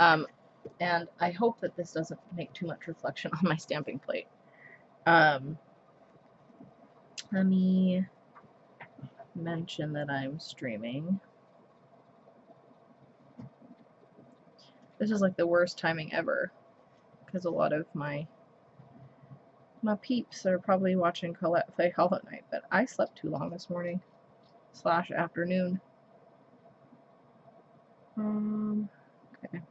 And I hope that this doesn't make too much reflection on my stamping plate. Let me mention that I'm streaming. This is like the worst timing ever, because a lot of my peeps are probably watching Colette play Hollow Knight, but I slept too long this morning / afternoon. Okay.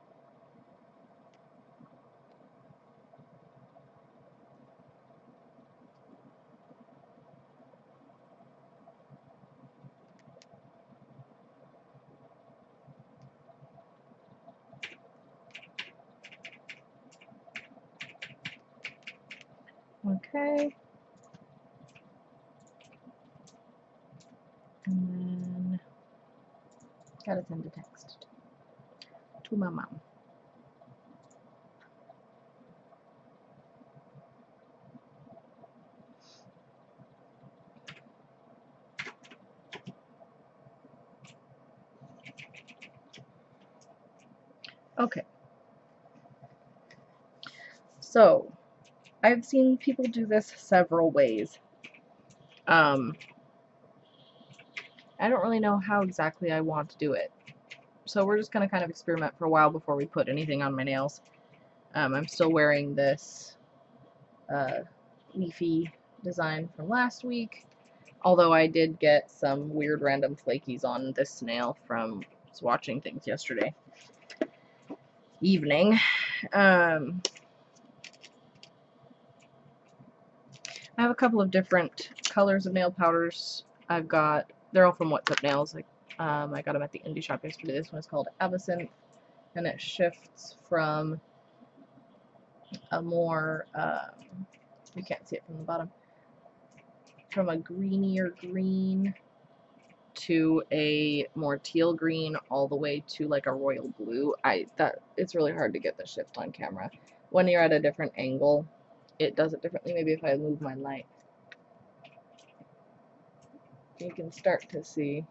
Okay. And then gotta send a text to my mom. Okay. So, I've seen people do this several ways. I don't really know how exactly I want to do it. So we're just going to kind of experiment for a while before we put anything on my nails. I'm still wearing this leafy design from last week, although I did get some weird random flakies on this nail from watching things yesterday evening. I have a couple of different colors of nail powders. They're all from What's Up Nails. I got them at the indie shop yesterday. This one is called Absinthe, and it shifts from a more, you can't see it from the bottom, from a greenier green to a more teal green all the way to like a royal blue. It's really hard to get the shift on camera. When you're at a different angle, it does it differently. Maybe if I move my light, you can start to see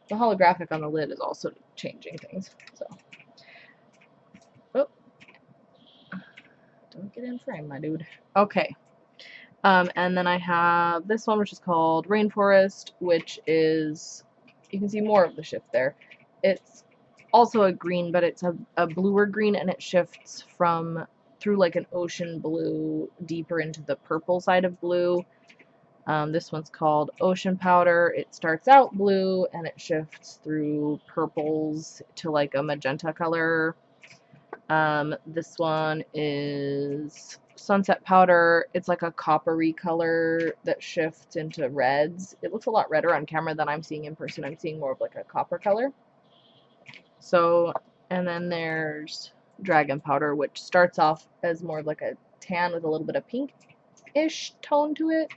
the holographic on the lid is also changing things. So, oh, don't get in frame, my dude. Okay. And then I have this one, which is called Rainforest, which is, you can see more of the shift there. It's also a green, but it's a bluer green, and it shifts through like an ocean blue deeper into the purple side of blue. This one's called Ocean Powder. It starts out blue, and it shifts through purples to like a magenta color. This one is Sunset Powder. It's like a coppery color that shifts into reds. It looks a lot redder on camera than I'm seeing in person. I'm seeing more of like a copper color. So, and then there's Dragon Powder, which starts off as more of like a tan with a little bit of pink-ish tone to it.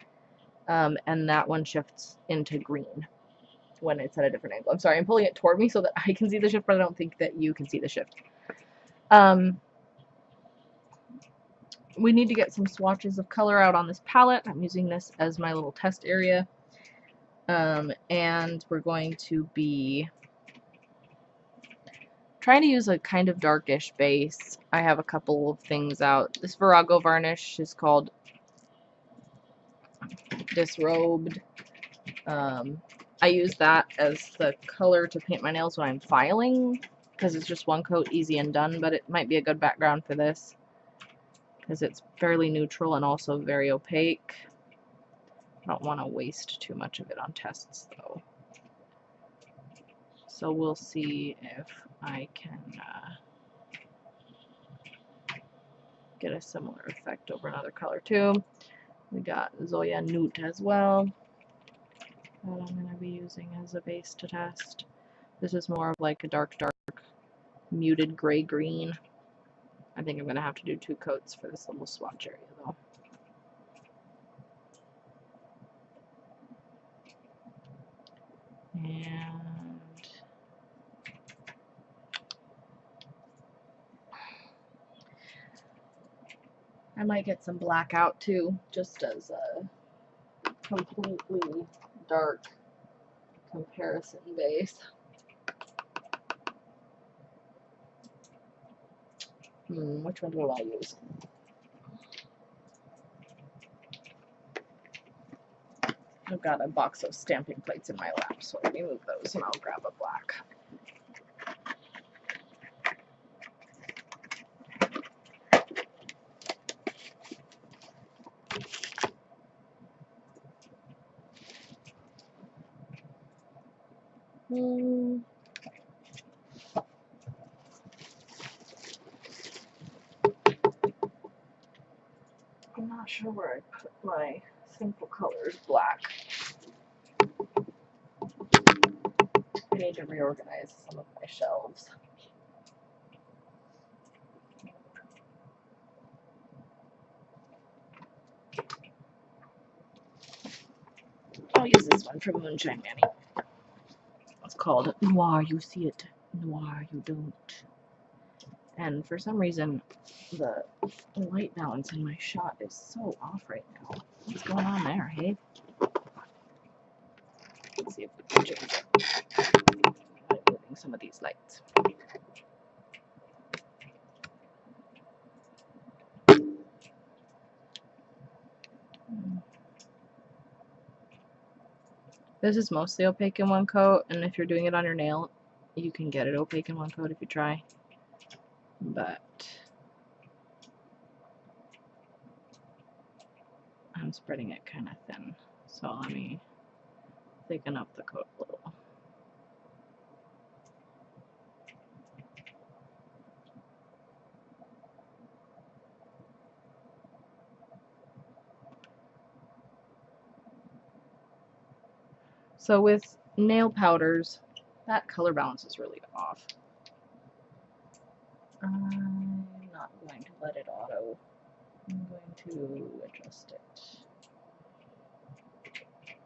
And that one shifts into green when it's at a different angle. I'm sorry, I'm pulling it toward me so that I can see the shift, but I don't think that you can see the shift. We need to get some swatches of color out on this palette. I'm using this as my little test area. And we're going to be trying to use a kind of darkish base. I have a couple of things out. This Virago varnish is called Disrobed. I use that as the color to paint my nails when I'm filing, because it's just one coat, easy and done, but it might be a good background for this, because it's fairly neutral and also very opaque. I don't want to waste too much of it on tests, though. So we'll see if I can get a similar effect over another color, too. We got Zoya Newt as well that I'm going to be using as a base to test. This is more of like a dark muted gray-green. I think I'm going to have to do 2 coats for this little swatch area, though. And I might get some black out, too, just as a completely dark comparison base. Which one do I want to use? I've got a box of stamping plates in my lap, so let me move those and I'll grab a black. I'm not sure where I put my simple colors black. I need to reorganize some of my shelves. I'll use this one from Moonshine Manny. It's called Noir You See It, Noir You Don't. And for some reason, the light balance in my shot is so off right now. What's going on there, hey? Let's see if we can change it by moving some of these lights. This is mostly opaque in one coat, and if you're doing it on your nail, you can get it opaque in one coat if you try. But I'm spreading it kind of thin, so let me thicken up the coat a little. So with nail powders, that color balance is really off. I'm not going to let it auto. I'm going to adjust it.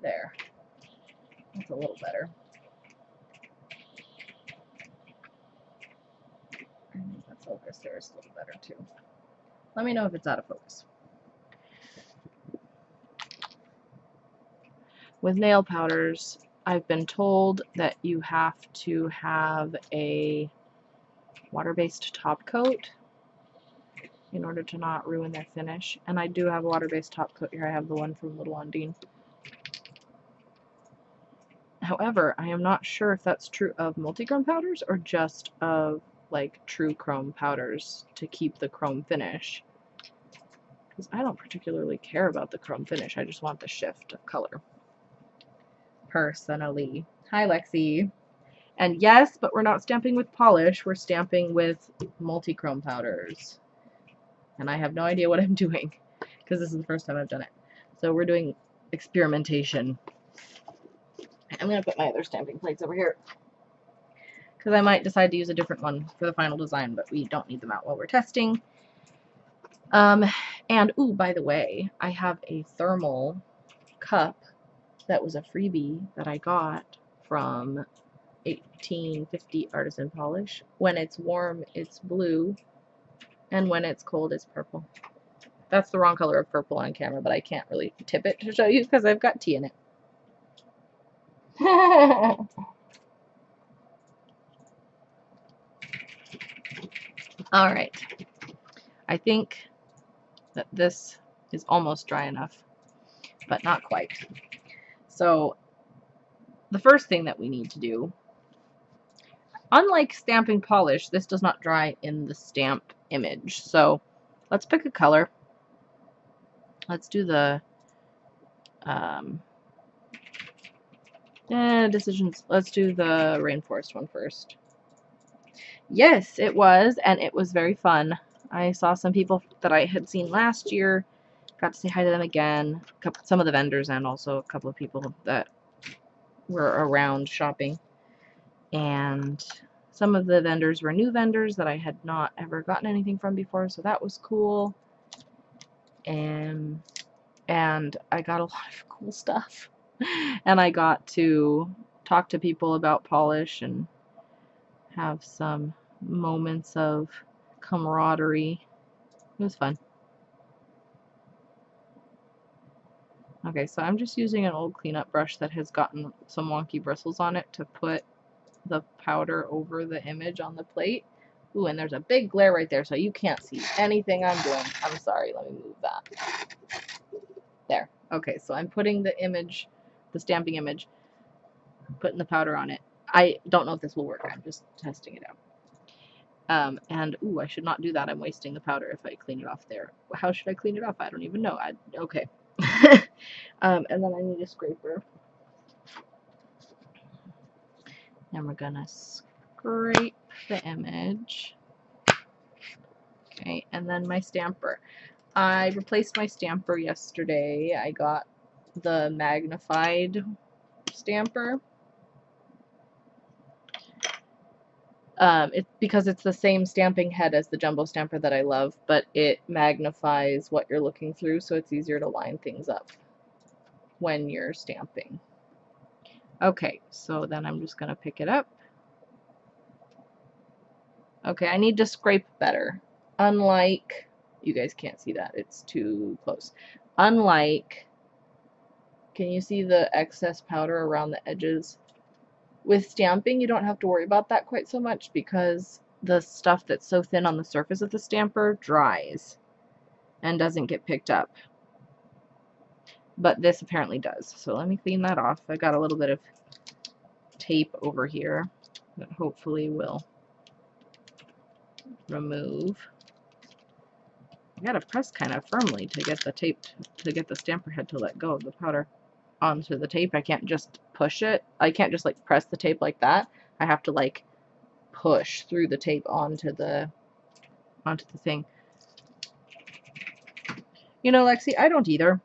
There. That's a little better. I think the focus there is a little better too. Let me know if it's out of focus. With nail powders, I've been told that you have to have a water-based top coat in order to not ruin their finish. And I do have a water-based top coat here. I have the one from Little Undine. However, I am not sure if that's true of multichrome powders or just of like true chrome powders to keep the chrome finish. Because I don't particularly care about the chrome finish. I just want the shift of color. Personally. Hi, Lexi. And yes, but we're not stamping with polish. We're stamping with multichrome powders. And I have no idea what I'm doing because this is the first time I've done it. So we're doing experimentation. I'm going to put my other stamping plates over here because I might decide to use a different one for the final design, but we don't need them out while we're testing. And, ooh, by the way, I have a thermal cup that was a freebie that I got from 1850 Artisan Polish. When it's warm, it's blue, and when it's cold, it's purple. That's the wrong color of purple on camera, but I can't really tip it to show you because I've got tea in it. Alright, I think that this is almost dry enough, but not quite. So the first thing that we need to do, unlike stamping polish, this does not dry in the stamp image. So let's pick a color. Let's do the decisions. Let's do the Rainforest one first. Yes, it was, and it was very fun. I saw some people that I had seen last year, got to say hi to them again, some of the vendors, and also a couple of people that were around shopping. And some of the vendors were new vendors that I had not ever gotten anything from before, so that was cool. And I got a lot of cool stuff. And I got to talk to people about polish and have some moments of camaraderie. It was fun. Okay, so I'm just using an old cleanup brush that has gotten some wonky bristles on it to put the powder over the image on the plate. Ooh, and there's a big glare right there, so you can't see anything I'm doing. I'm sorry, let me move that. There. Okay, so I'm putting the image, the stamping image, putting the powder on it. I don't know if this will work. I'm just testing it out. And, ooh, I should not do that. I'm wasting the powder if I clean it off there. How should I clean it off? I don't even know. Okay. And then I need a scraper. And we're gonna scrape the image. Okay, and then my stamper. I replaced my stamper yesterday. I got the magnified stamper. Because it's the same stamping head as the jumbo stamper that I love, but it magnifies what you're looking through, so it's easier to line things up when you're stamping. Okay, so then I'm just going to pick it up. Okay, I need to scrape better. Unlike, you guys can't see that, it's too close. Unlike, can you see the excess powder around the edges? With stamping, you don't have to worry about that quite so much because the stuff that's so thin on the surface of the stamper dries and doesn't get picked up. But this apparently does. So let me clean that off. I got a little bit of tape over here that hopefully will remove. I gotta press kind of firmly to get the tape, to get the stamper head to let go of the powder onto the tape. I can't just push it. I can't just like press the tape like that. I have to like push through the tape onto the thing. You know, Lexi, I don't either.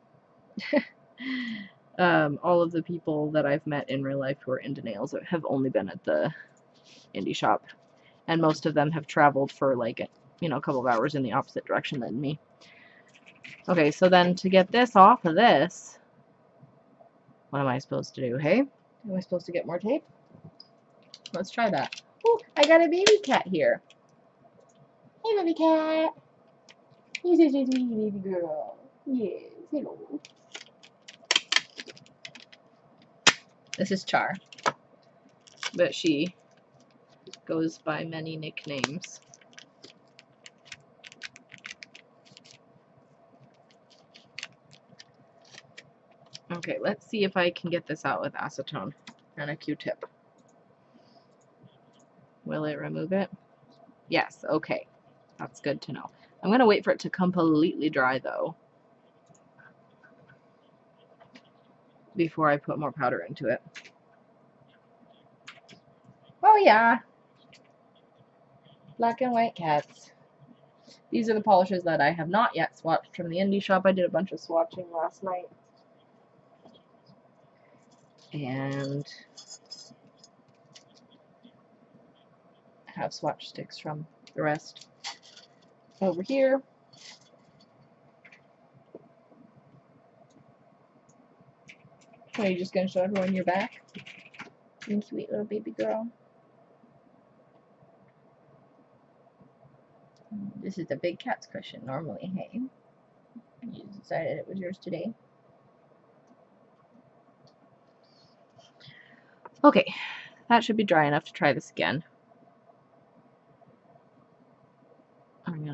All of the people that I've met in real life who are into nails have only been at the indie shop, and most of them have traveled for like, you know, a couple of hours in the opposite direction than me. Okay, so then to get this off of this, what am I supposed to do, hey? Am I supposed to get more tape? Let's try that. Ooh, I got a baby cat here. Hey, baby cat. He's a sweet baby girl. Yes, hello. This is Char, but she goes by many nicknames. Okay, let's see if I can get this out with acetone and a Q-tip. Will it remove it? Yes, okay. That's good to know. I'm going to wait for it to completely dry, though, before I put more powder into it. Oh, yeah. Black and white cats. These are the polishes that I have not yet swatched from the indie shop. I did a bunch of swatching last night. And I have swatch sticks from the rest over here. Are you just going to show everyone your back? You sweet little baby girl. This is the big cat's cushion normally, hey? You decided it was yours today. Okay, that should be dry enough to try this again. I'm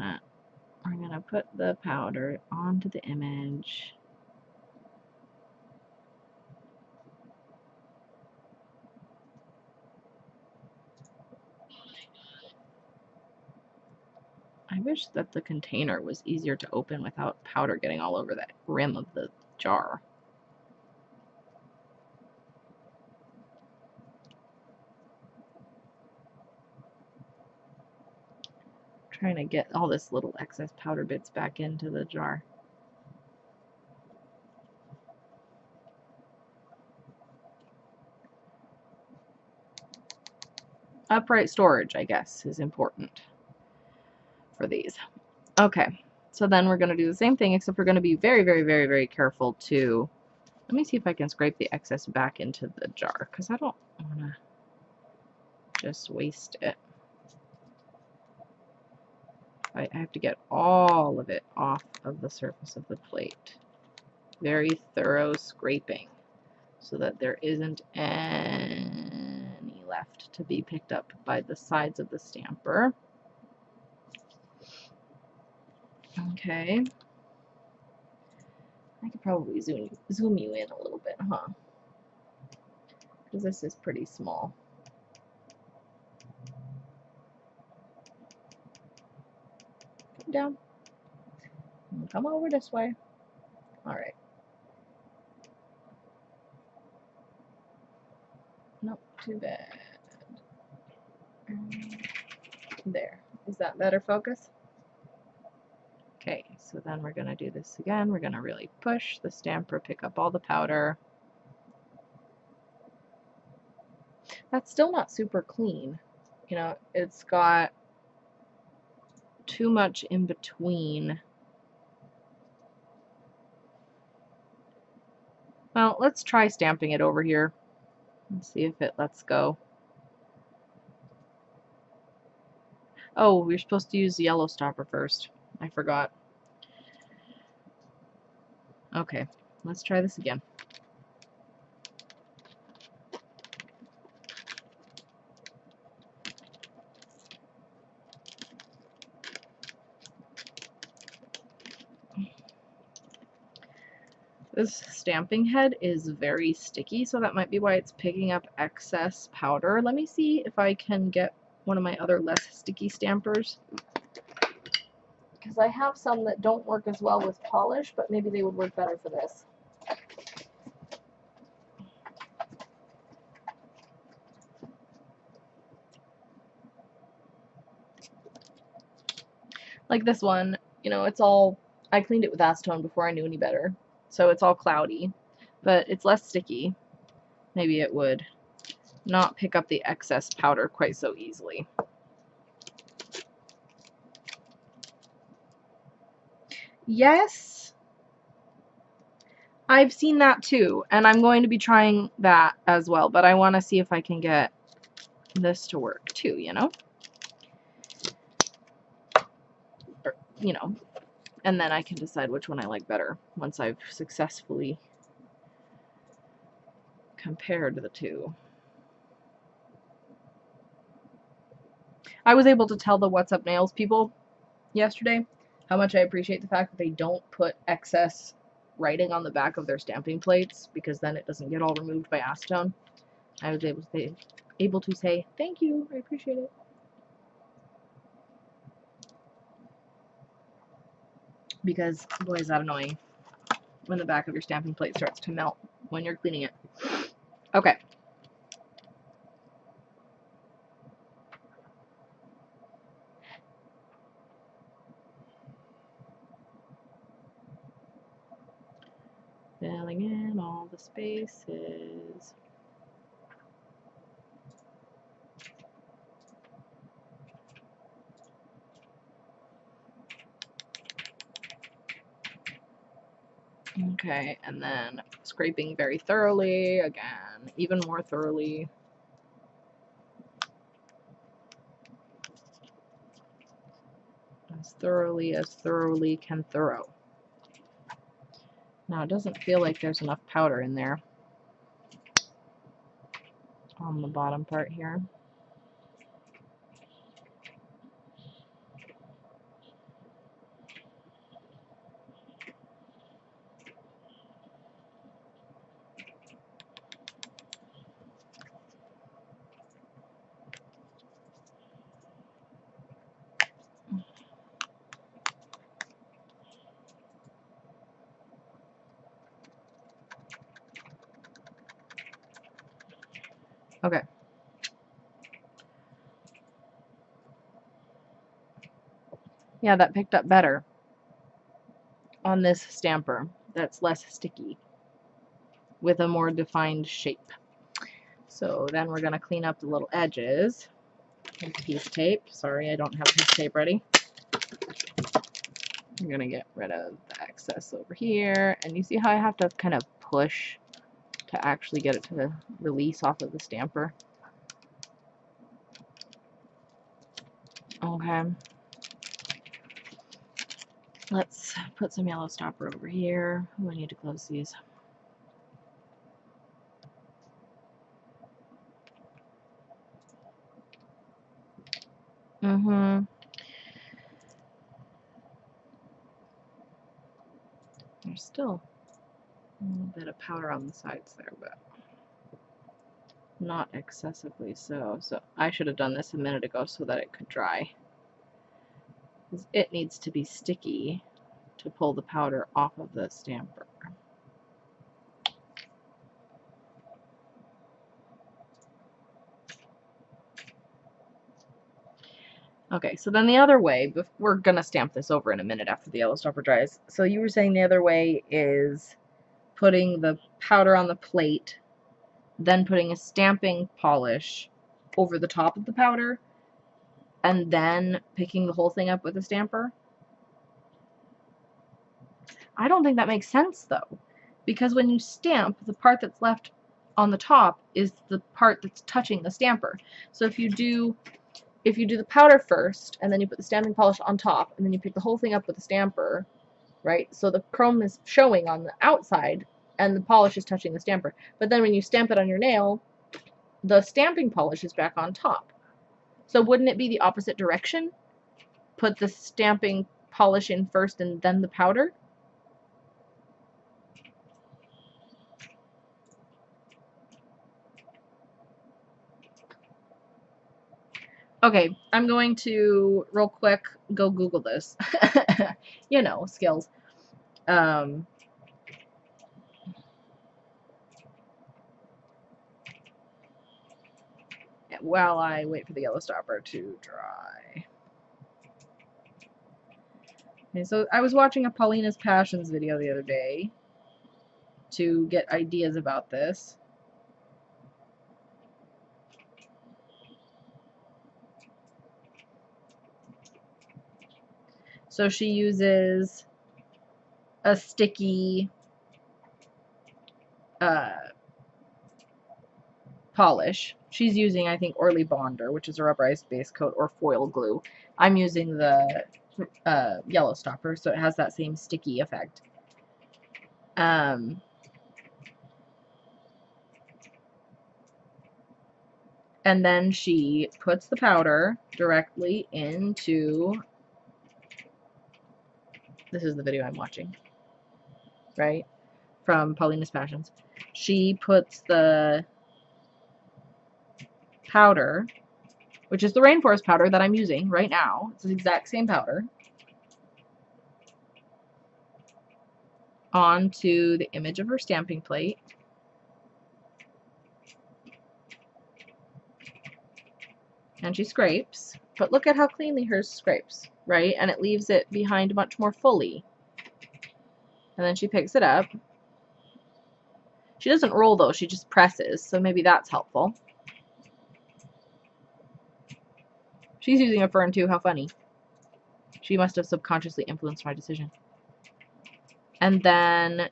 gonna put the powder onto the image. I wish that the container was easier to open without powder getting all over the rim of the jar. Trying to get all this little excess powder bits back into the jar. Upright storage, I guess, is important for these. Okay, so then we're going to do the same thing, except we're going to be very, very, very, very careful to... Let me see if I can scrape the excess back into the jar, because I don't want to just waste it. I have to get all of it off of the surface of the plate. Very thorough scraping so that there isn't any left to be picked up by the sides of the stamper. Okay. I could probably zoom you in a little bit, huh? Because this is pretty small. Come down. Come over this way. Alright. Not too bad. There. Is that better focus? Okay, so then we're going to do this again. We're going to really push the stamper, pick up all the powder. That's still not super clean. You know, it's got too much in between. Well, let's try stamping it over here and see if it lets go. Oh, we're supposed to use the yellow stopper first. I forgot. Okay, let's try this again. This stamping head is very sticky, so that might be why it's picking up excess powder. Let me see if I can get one of my other less sticky stampers, because I have some that don't work as well with polish, but maybe they would work better for this. Like this one, you know, it's all, I cleaned it with acetone before I knew any better, so it's all cloudy, but it's less sticky. Maybe it would not pick up the excess powder quite so easily. Yes, I've seen that too, and I'm going to be trying that as well, but I want to see if I can get this to work too, you know? Or, you know, and then I can decide which one I like better once I've successfully compared the two. I was able to tell the What's Up Nails people yesterday how much I appreciate the fact that they don't put excess writing on the back of their stamping plates, because then it doesn't get all removed by acetone. I was able to say thank you, I appreciate it. Because boy, is that annoying when the back of your stamping plate starts to melt when you're cleaning it. Okay. Filling in all the spaces. Okay, and then scraping very thoroughly, again, even more thoroughly. As thoroughly can thorough. Now it doesn't feel like there's enough powder in there on the bottom part here. Okay. Yeah, that picked up better on this stamper that's less sticky with a more defined shape. So then we're going to clean up the little edges with piece tape. Sorry, I don't have piece tape ready. I'm going to get rid of the excess over here. And you see how I have to kind of push to actually get it to release off of the stamper? Okay. Let's put some yellow stopper over here. Oh, I need to close these. There's still a little bit of powder on the sides there, but not excessively so. So I should have done this a minute ago so that it could dry. Because it needs to be sticky to pull the powder off of the stamper. Okay, so then the other way, we're going to stamp this over in a minute after the yellow stopper dries. So you were saying the other way is putting the powder on the plate, then putting a stamping polish over the top of the powder, and then picking the whole thing up with a stamper? I don't think that makes sense, though, because when you stamp, the part that's left on the top is the part that's touching the stamper. So if you do the powder first, and then you put the stamping polish on top, and then you pick the whole thing up with the stamper, right? So the chrome is showing on the outside, and the polish is touching the stamper. But then when you stamp it on your nail, the stamping polish is back on top. So wouldn't it be the opposite direction? Put the stamping polish in first and then the powder? Okay, I'm going to, real quick, go Google this. You know, skills. While I wait for the yellow stopper to dry. Okay, so I was watching a Paulina's Passions video the other day to get ideas about this. So she uses a sticky polish. She's using, I think, Orly Bonder, which is a rubberized base coat, or foil glue. I'm using the yellow stopper, so it has that same sticky effect. And then she puts the powder directly into, this is the video I'm watching, right, from Paulina's Passions. She puts the powder, which is the Rainforest powder that I'm using right now. It's the exact same powder, onto the image of her stamping plate. And she scrapes, but look at how cleanly hers scrapes, right? And it leaves it behind much more fully. And then she picks it up. She doesn't roll though, she just presses, so maybe that's helpful. She's using a fern too, how funny. She must have subconsciously influenced my decision. And then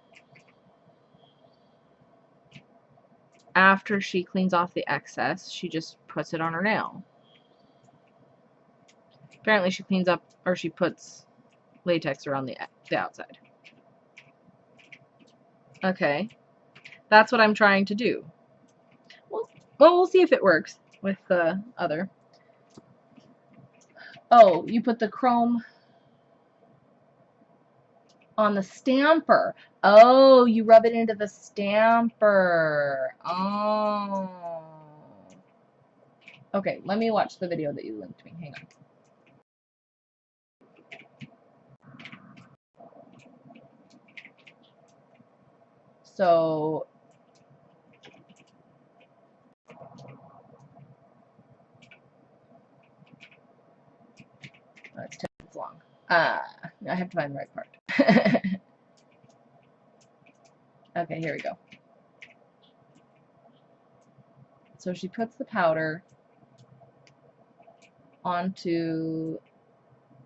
after she cleans off the excess, she just puts it on her nail. Apparently she cleans up, or she puts latex around the outside. Okay, that's what I'm trying to do. Well, we'll see if it works with the other. Oh, you put the chrome on the stamper. Oh, you rub it into the stamper. Oh. Okay, let me watch the video that you linked me. Hang on. So it's 10 minutes long. I have to find the right part. Okay, here we go. So she puts the powder onto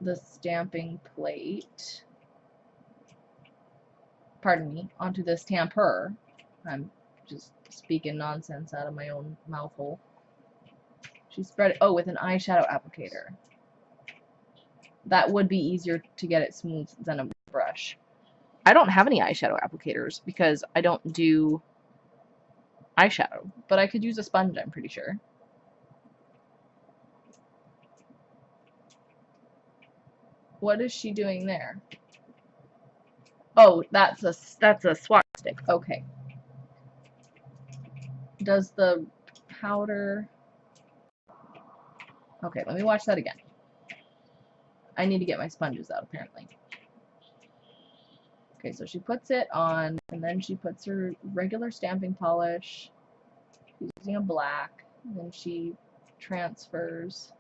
the stamping plate. Pardon me, onto the stamper. I'm just speaking nonsense out of my own mouth hole. She spread it, with an eyeshadow applicator. That would be easier to get it smooth than a brush. I don't have any eyeshadow applicators because I don't do eyeshadow, but I could use a sponge, I'm pretty sure. What is she doing there? Oh, that's a swat stick. Okay. Does the powder... Okay, let me watch that again. I need to get my sponges out, apparently. Okay, so she puts it on, and then she puts her regular stamping polish using a black, and then she transfers.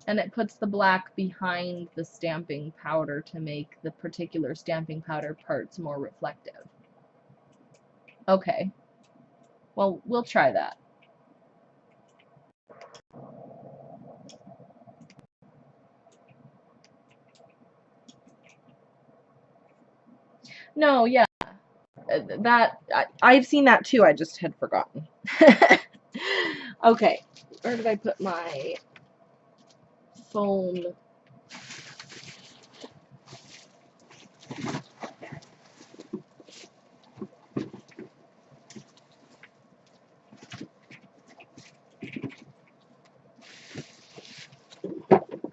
And it puts the black behind the stamping powder to make the particular stamping powder parts more reflective. Okay. Well, we'll try that. No, yeah. I've seen that too, I just had forgotten. Okay. Where did I put my foam?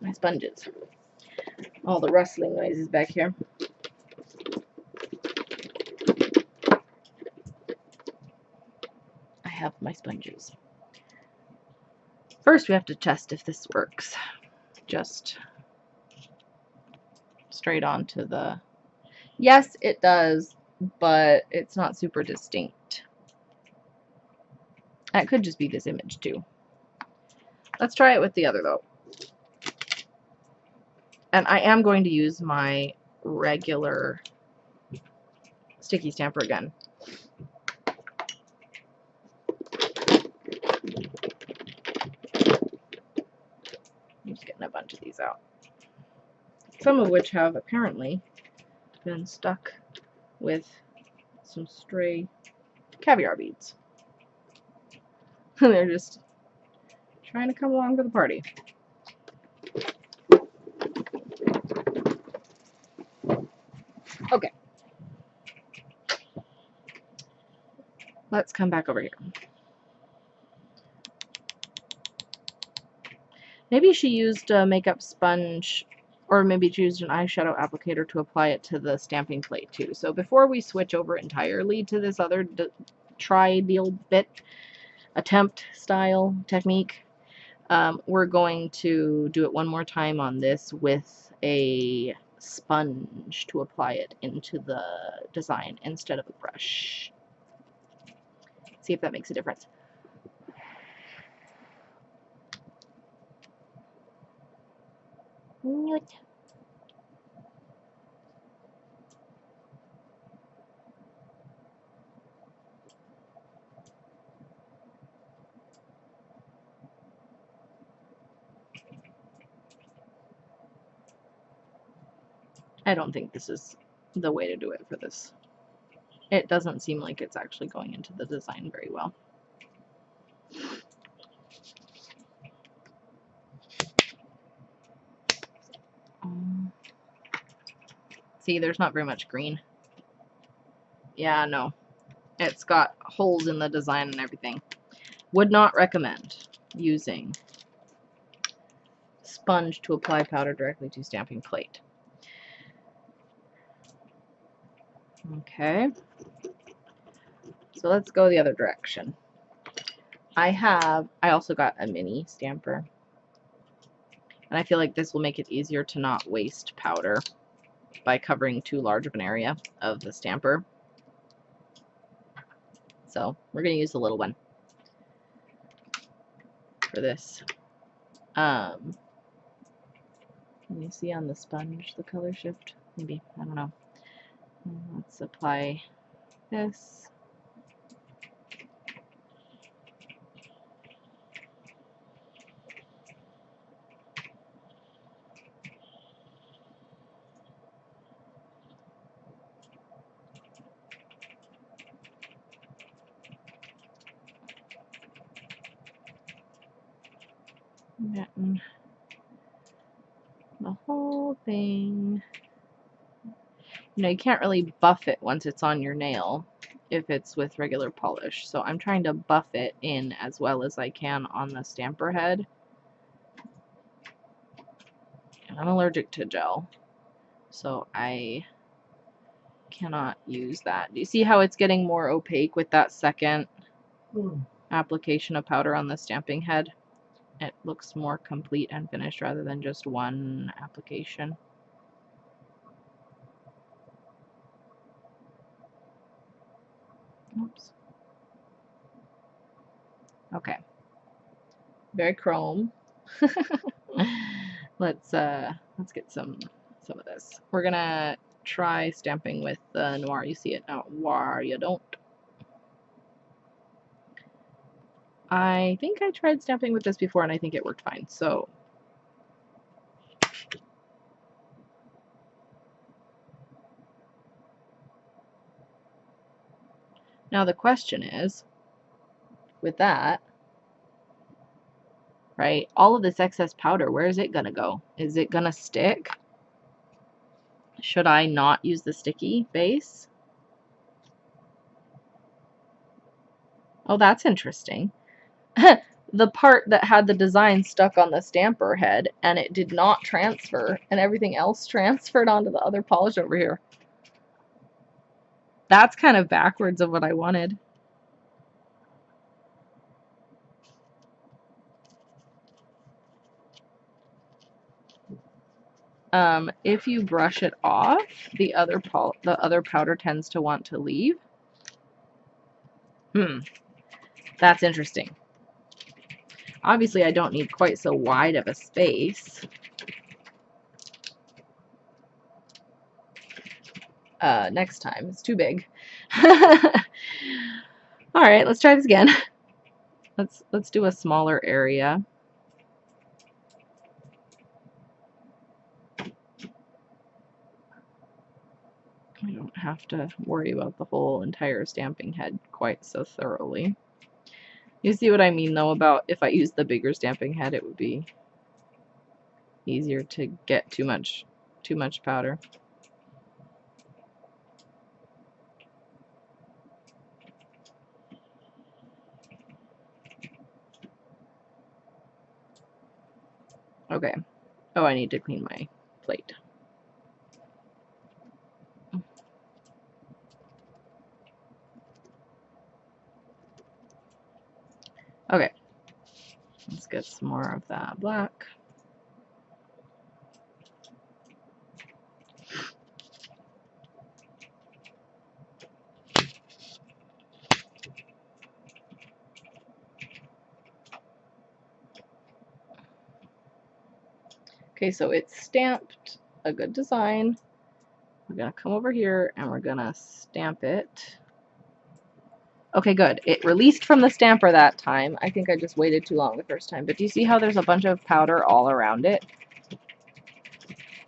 My sponges. All the rustling noises back here. I have my sponges. First, we have to test if this works. Just straight onto the... Yes, it does, but it's not super distinct. That could just be this image, too. Let's try it with the other, though. And I am going to use my regular sticky stamper again. I'm just getting a bunch of these out. Some of which have apparently been stuck with some stray caviar beads. They're just trying to come along for the party. Okay. Let's come back over here. Maybe she used a makeup sponge, or maybe she used an eyeshadow applicator to apply it to the stamping plate too. So before we switch over entirely to this other tri-deal bit attempt style technique, we're going to do it one more time on this with a sponge to apply it into the design instead of a brush. See if that makes a difference. I don't think this is the way to do it for this. It doesn't seem like it's actually going into the design very well. See, there's not very much green. Yeah, no. It's got holes in the design and everything. Would not recommend using sponge to apply powder directly to stamping plate. Okay. So let's go the other direction. I also got a mini stamper. And I feel like this will make it easier to not waste powder by covering too large of an area of the stamper. So we're going to use the little one for this. Can you see on the sponge the color shift? Maybe, I don't know. Let's apply this. Getting the whole thing. You know, you can't really buff it once it's on your nail if it's with regular polish. So I'm trying to buff it in as well as I can on the stamper head. And I'm allergic to gel. so I cannot use that. Do you see how it's getting more opaque with that second application of powder on the stamping head? It looks more complete and finished rather than just one application. Oops. Okay. Very chrome. Let's get some of this. We're gonna try stamping with the noir. You see it now. Noir, you don't. I think I tried stamping with this before and I think it worked fine. So now the question is, with that, right, all of this excess powder, where is it gonna go? Is it gonna stick? Should I not use the sticky base? Oh, that's interesting. The part that had the design stuck on the stamper head and it did not transfer, and everything else transferred onto the other polish over here. That's kind of backwards of what I wanted. If you brush it off, the other powder tends to want to leave. That's interesting. Obviously, I don't need quite so wide of a space. Next time, it's too big. All right, let's try this again. Let's do a smaller area. I don't have to worry about the whole entire stamping head quite so thoroughly. You see what I mean, though, about if I use the bigger stamping head, it would be easier to get too much powder. Okay. Oh, I need to clean my plate. Okay. Let's get some more of that black. Okay, so it's stamped a good design. We're gonna come over here and we're gonna stamp it. Okay, good. It released from the stamper that time. I think I just waited too long the first time. But do you see how there's a bunch of powder all around it?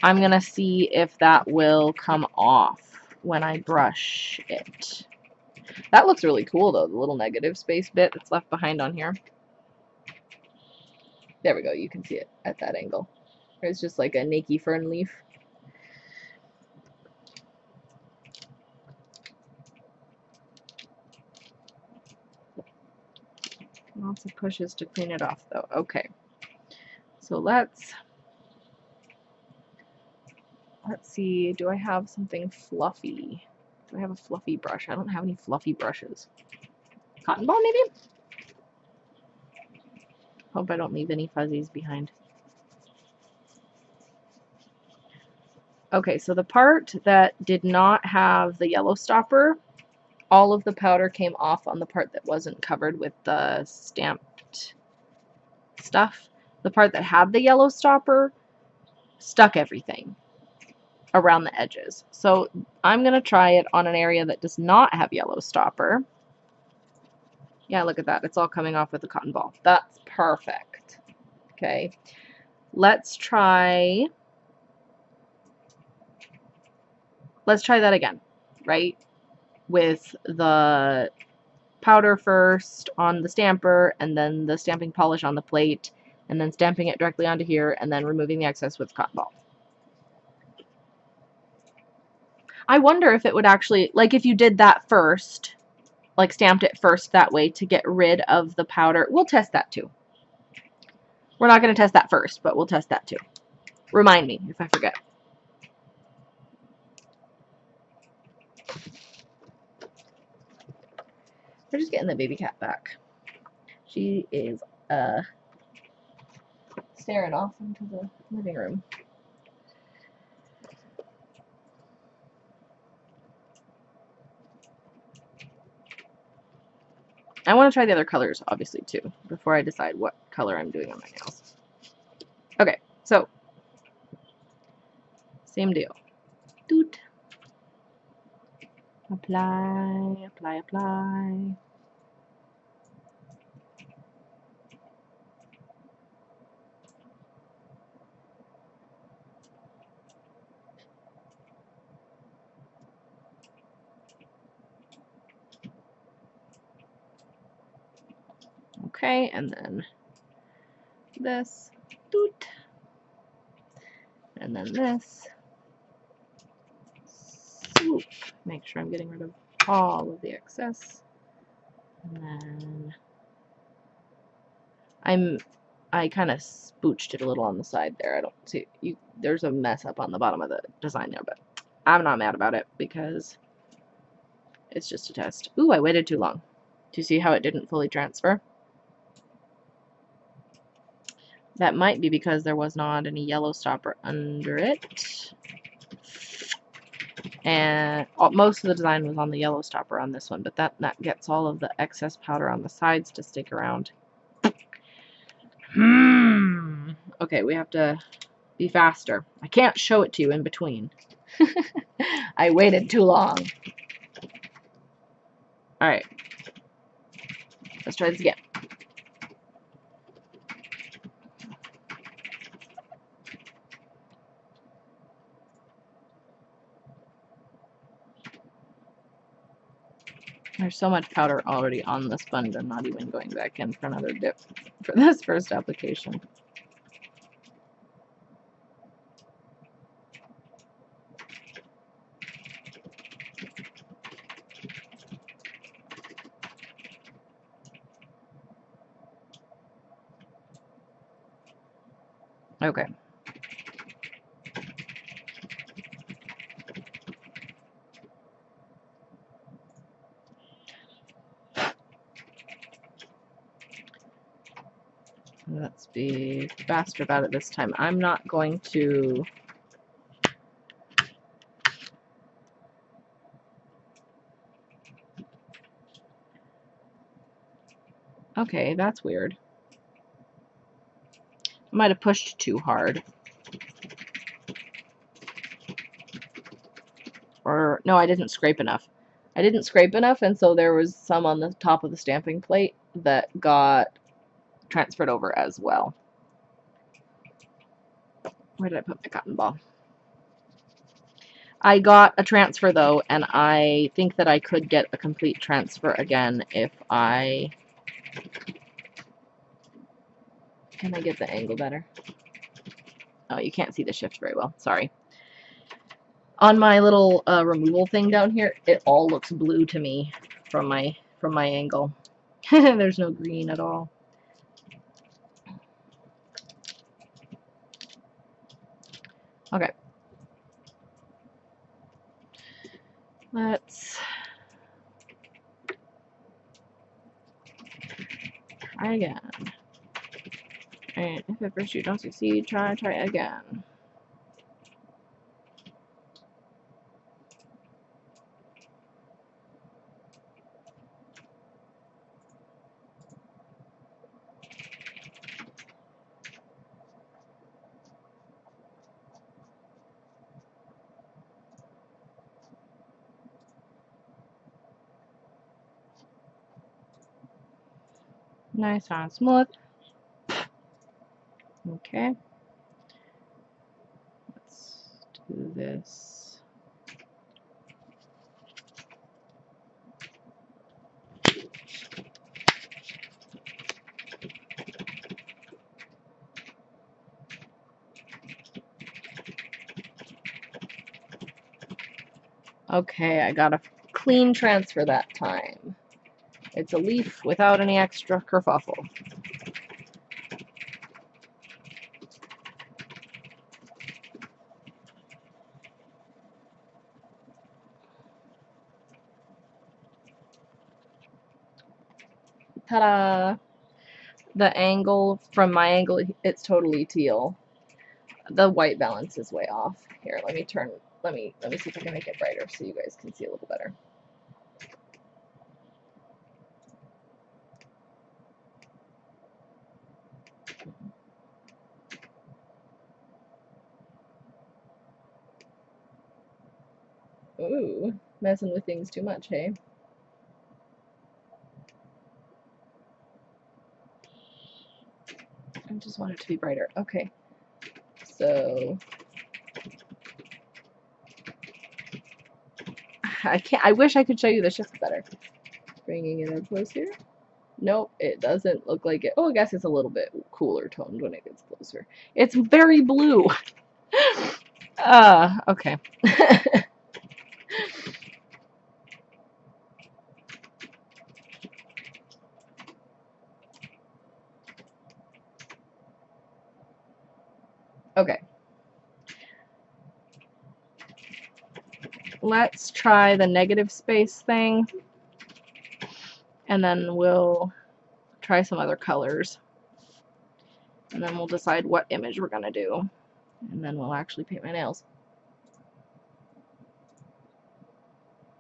I'm gonna see if that will come off when I brush it. That looks really cool though, the little negative space bit that's left behind on here. There we go, you can see it at that angle. It's just like a nakey fern leaf. Lots of pushes to clean it off though. Okay, so let's see, do I have something fluffy? Do I have a fluffy brush? I don't have any fluffy brushes. Cotton ball maybe? Hope I don't leave any fuzzies behind. Okay, so the part that did not have the yellow stopper, all of the powder came off on the part that wasn't covered with the stamped stuff. The part that had the yellow stopper stuck everything around the edges. So I'm going to try it on an area that does not have yellow stopper. Yeah, look at that. It's all coming off with the cotton ball. That's perfect. Okay, let's try that again, right? With the powder first on the stamper, and then the stamping polish on the plate, and then stamping it directly onto here, and then removing the excess with cotton ball. I wonder if it would actually, like if you did that first, like stamped it first that way to get rid of the powder. We'll test that too. We're not going to test that first, but we'll test that too. Remind me if I forget. We're just getting the baby cat back. She is staring off into the living room. I want to try the other colors, obviously, too, before I decide what color I'm doing on my nails. Okay, so, same deal. Doot. Apply, apply, apply. Okay, and then this. Doot. And then this. Swoop. Make sure I'm getting rid of all of the excess. And then I kind of spooched it a little on the side there. I don't see you. There's a mess up on the bottom of the design there, but I'm not mad about it because it's just a test. Ooh, I waited too long. Do you see how it didn't fully transfer? That might be because there was not any yellow stopper under it. And most of the design was on the yellow stopper on this one, but that gets all of the excess powder on the sides to stick around. Okay, we have to be faster. I can't show it to you in between. I waited too long. Alright. Let's try this again. There's so much powder already on the sponge, I'm not even going back in for another dip for this first application. Okay. Let's be faster about it this time. I'm not going to... Okay, that's weird. I might have pushed too hard. Or, no, I didn't scrape enough. I didn't scrape enough, and so there was some on the top of the stamping plate that got transferred over as well. Where did I put my cotton ball? I got a transfer, though, and I think that I could get a complete transfer again if I... Can I get the angle better? Oh, you can't see the shift very well. Sorry. On my little removal thing down here, it all looks blue to me from my angle. There's no green at all. Okay. Let's try again. And if at first you don't succeed, try again. Nice and smooth. Okay. Let's do this. Okay, I got a clean transfer that time. It's a leaf without any extra kerfuffle. Ta-da! The angle, from my angle, it's totally teal. The white balance is way off. Here, let me see if I can make it brighter so you guys can see a little better. Ooh, messing with things too much, hey? I just want it to be brighter. Okay, so I wish I could show you the shift better. Bringing it up closer. Nope, it doesn't look like it. Oh, I guess it's a little bit cooler toned when it gets closer. It's very blue. Okay. Okay. Let's try the negative space thing, and then we'll try some other colors, and then we'll decide what image we're gonna do, and then we'll actually paint my nails.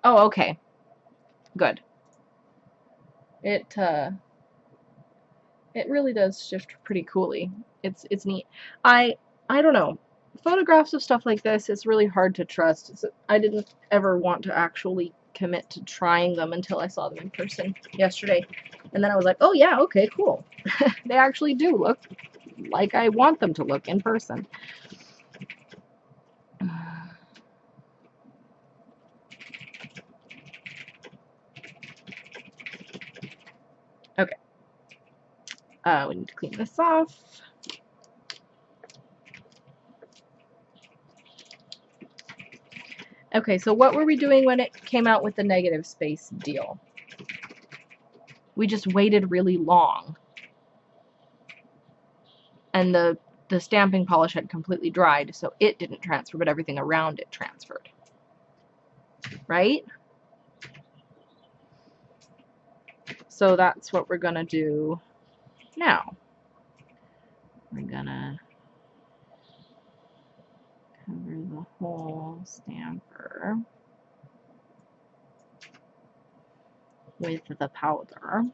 Oh, okay. Good. It really does shift pretty coolly. It's neat. I don't know. Photographs of stuff like this, it's really hard to trust. So I didn't ever want to actually commit to trying them until I saw them in person yesterday. And then I was like, oh yeah, okay, cool. They actually do look like I want them to look in person. Okay. We need to clean this off. Okay, so what were we doing when it came out with the negative space deal? We just waited really long. And the stamping polish had completely dried, so it didn't transfer, but everything around it transferred. Right? So that's what we're gonna do now. We're gonna cover the whole stamper with the powder.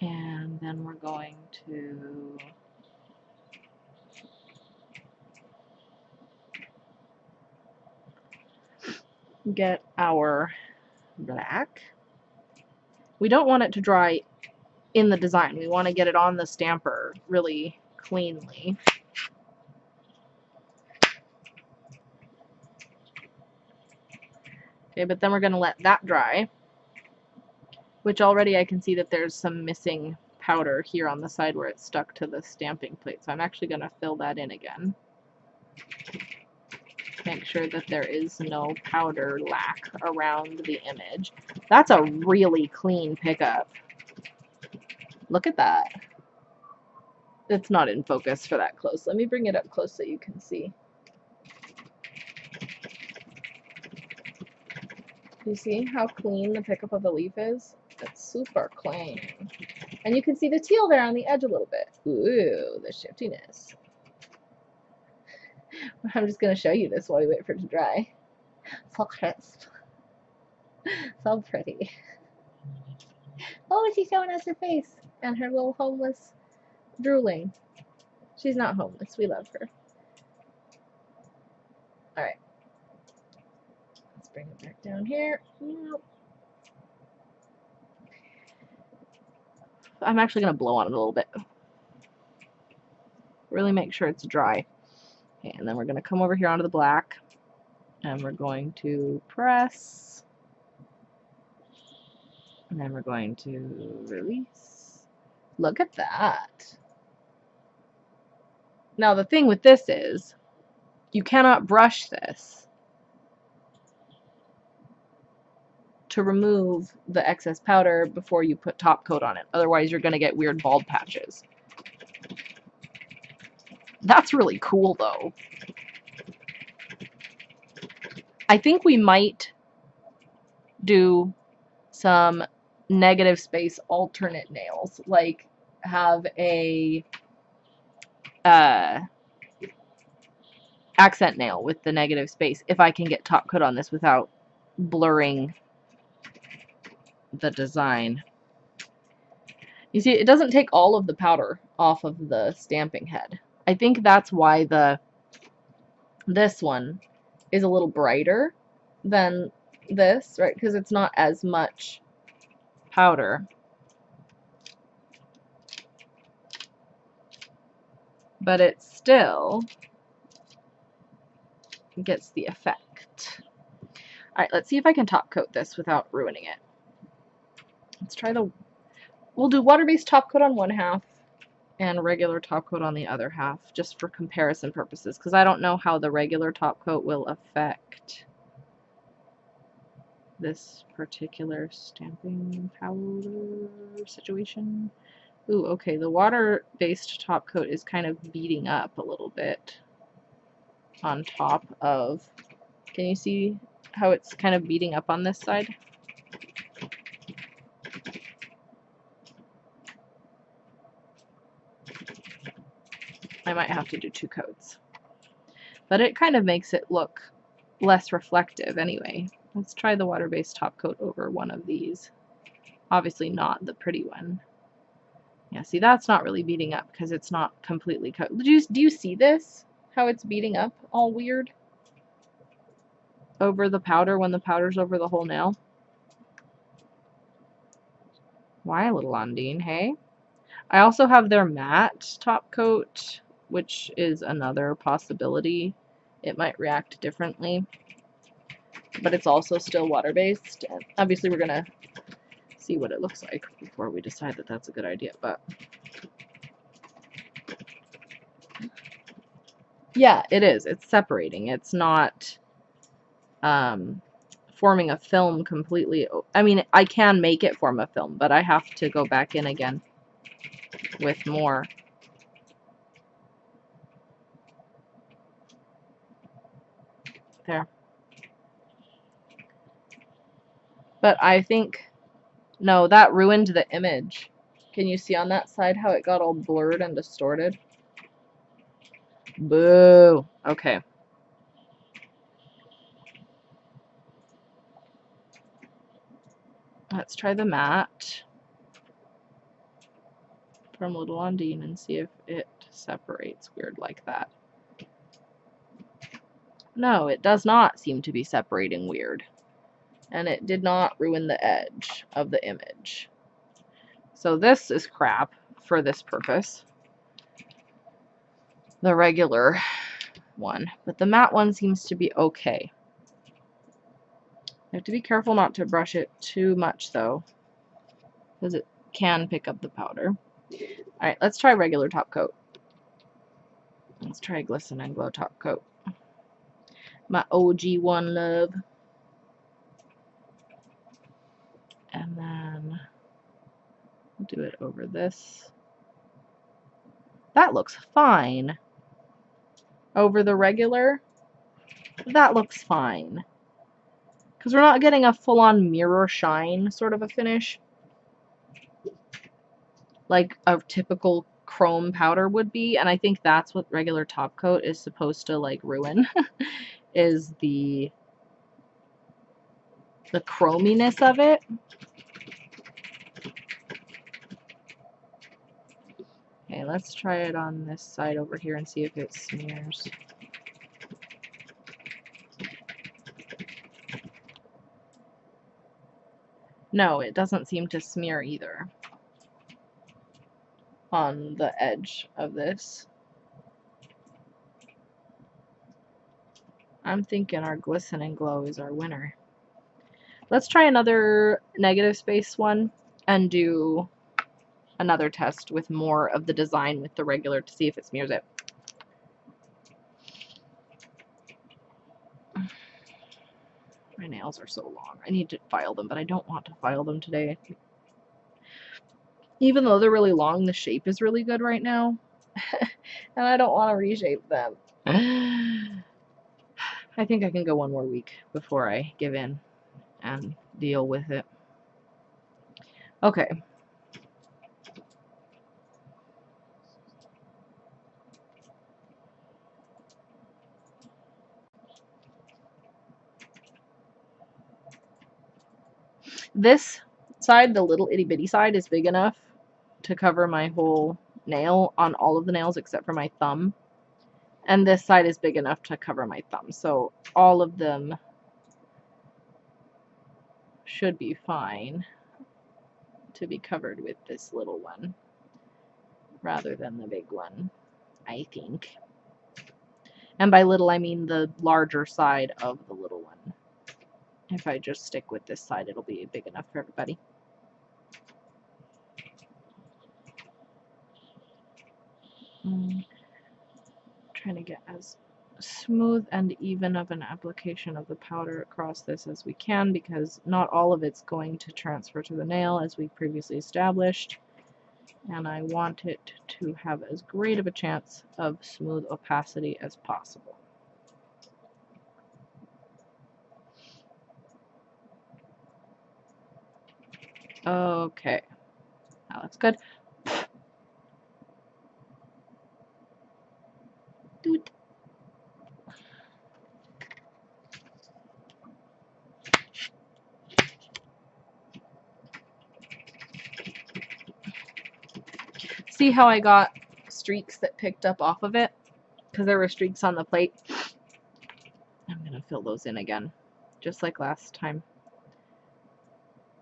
And then we're going to get our black. We don't want it to dry in the design. We want to get it on the stamper really cleanly. Okay, but then we're going to let that dry, which already I can see that there's some missing powder here on the side where it's stuck to the stamping plate. So I'm actually going to fill that in again. Make sure that there is no powder lack around the image. That's a really clean pickup. Look at that. It's not in focus for that close. Let me bring it up close so you can see. You see how clean the pickup of the leaf is? It's super clean. And you can see the teal there on the edge a little bit. Ooh, the shiftiness. I'm just going to show you this while we wait for it to dry. So crisp. So pretty. Oh, she's showing us her face and her little homeless drooling. She's not homeless. We love her. Alright. Let's bring it back down here. Nope. I'm actually going to blow on it a little bit. Really make sure it's dry. Okay, and then we're going to come over here onto the black. And we're going to press. And then we're going to release. Look at that. Now the thing with this is, you cannot brush this to remove the excess powder before you put top coat on it. Otherwise, you're going to get weird bald patches. That's really cool, though. I think we might do some negative space alternate nails, like have a accent nail with the negative space if I can get top coat on this without blurring the design. You see, it doesn't take all of the powder off of the stamping head. I think that's why this one is a little brighter than this, right? Because it's not as much powder. But it still gets the effect. Alright, let's see if I can top coat this without ruining it. Let's try we'll do water-based top coat on one half and regular top coat on the other half, just for comparison purposes, because I don't know how the regular top coat will affect this particular stamping powder situation. Ooh, okay, the water-based top coat is kind of beating up a little bit on top of, can you see how it's kind of beating up on this side? I might have to do 2 coats. But it kind of makes it look less reflective anyway. Let's try the water-based top coat over one of these. Obviously not the pretty one. Yeah, see, that's not really beating up because it's not completely coated. Do you see this? How it's beating up all weird over the powder when the powder's over the whole nail? Why, little Ondine, hey? I also have their matte top coat, which is another possibility. It might react differently, but it's also still water-based. Obviously, we're going to see what it looks like before we decide that that's a good idea, but yeah, it is. It's separating. It's not forming a film completely. I mean, I can make it form a film, but I have to go back in again with more. There. But I think, no, that ruined the image. Can you see on that side how it got all blurred and distorted? Boo. Okay. Let's try the matte from Little Ondine and see if it separates weird like that. No, it does not seem to be separating weird. And it did not ruin the edge of the image. So this is crap for this purpose. The regular one. But the matte one seems to be okay. You have to be careful not to brush it too much though, because it can pick up the powder. Alright, let's try regular top coat. Let's try Glisten Glow top coat. My OG one love. And then we'll do it over this. That looks fine. Over the regular, that looks fine. Because we're not getting a full-on mirror shine sort of a finish, like a typical chrome powder would be, and I think that's what regular top coat is supposed to like ruin, is the chrominess of it. Okay, let's try it on this side over here and see if it smears. No, it doesn't seem to smear either on the edge of this. I'm thinking our Glisten Glow is our winner. Let's try another negative space one and do another test with more of the design with the regular to see if it smears it. My nails are so long. I need to file them, but I don't want to file them today. Even though they're really long, the shape is really good right now. And I don't want to reshape them. I think I can go one more week before I give in and deal with it. Okay. This side, the little itty bitty side, is big enough to cover my whole nail on all of the nails except for my thumb. And this side is big enough to cover my thumb. So all of them should be fine to be covered with this little one rather than the big one, I think. And by little, I mean the larger side of the little one. If I just stick with this side, it'll be big enough for everybody. Trying to get as smooth and even of an application of the powder across this as we can, because not all of it's going to transfer to the nail as we previously established, and I want it to have as great of a chance of smooth opacity as possible. Okay, that looks good. Doot. See how I got streaks that picked up off of it? Because there were streaks on the plate. I'm going to fill those in again, just like last time.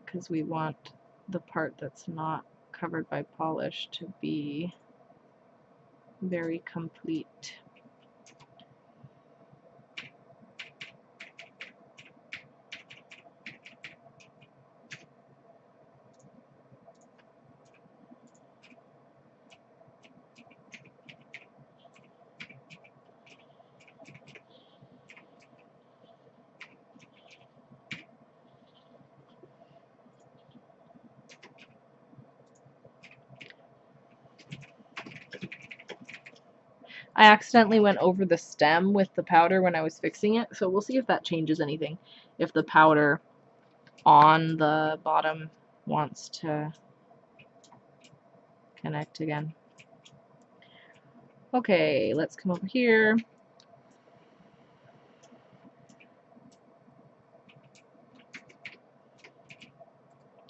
Because we want the part that's not covered by polish to be very complete. I accidentally went over the stem with the powder when I was fixing it, so we'll see if that changes anything. If the powder on the bottom wants to connect again. Okay, let's come over here.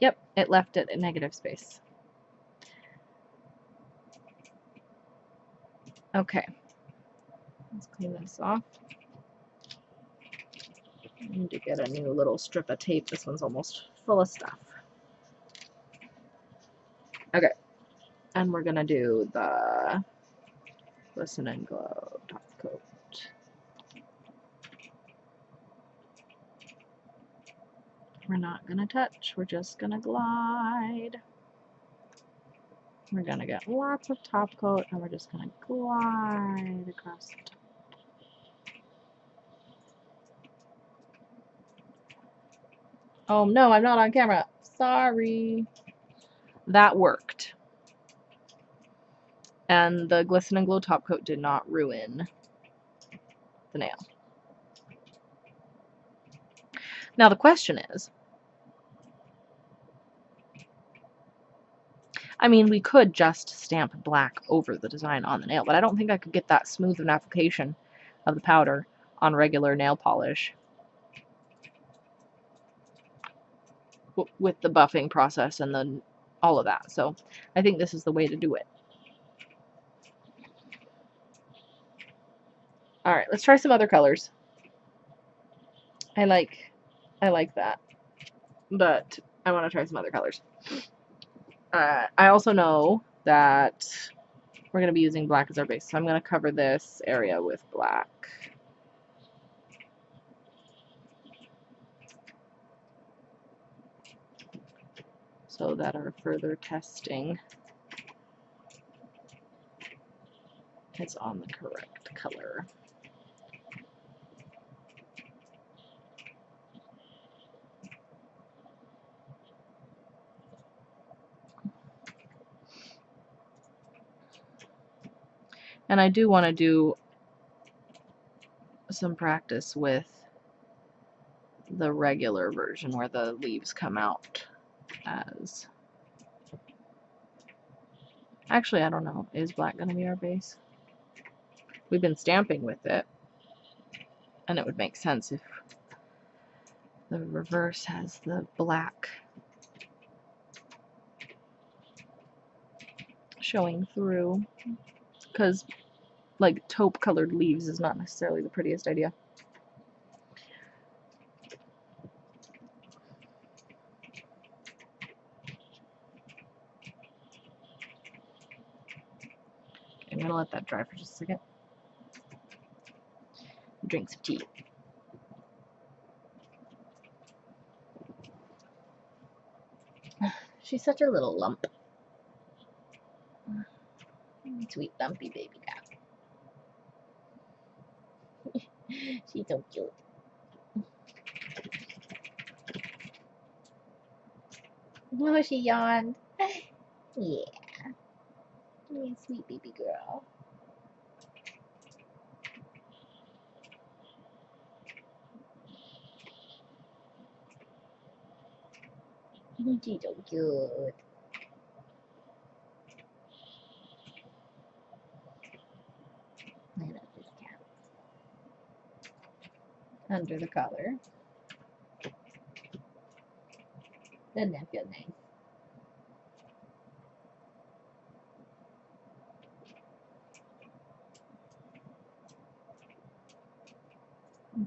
Yep, it left it a negative space. Okay, let's clean this off. I need to get a new little strip of tape. This one's almost full of stuff. Okay, and we're gonna do the Glisten Glow top coat. We're not gonna touch, we're just gonna glide. We're gonna get lots of top coat and we're just gonna glide across the top. Oh no, I'm not on camera. Sorry. That worked. And the Glisten Glow top coat did not ruin the nail. Now the question is, I mean, we could just stamp black over the design on the nail, but I don't think I could get that smooth an application of the powder on regular nail polish with the buffing process and then all of that. So I think this is the way to do it. All right, let's try some other colors. I like that, but I want to try some other colors. I also know that we're going to be using black as our base, so I'm going to cover this area with black. So that our further testing is on the correct color. And I do want to do some practice with the regular version where the leaves come out as... Actually, I don't know. Is black going to be our base? We've been stamping with it, and it would make sense if the reverse has the black showing through, because like taupe colored leaves is not necessarily the prettiest idea. Okay, I'm gonna let that dry for just a second. Drink some tea. She's such a little lump. Sweet lumpy baby cat. She's so cute. Oh, she yawned. Yeah. You sweet baby girl. She's so cute. I love this cat. Under the collar. Doesn't that feel nice?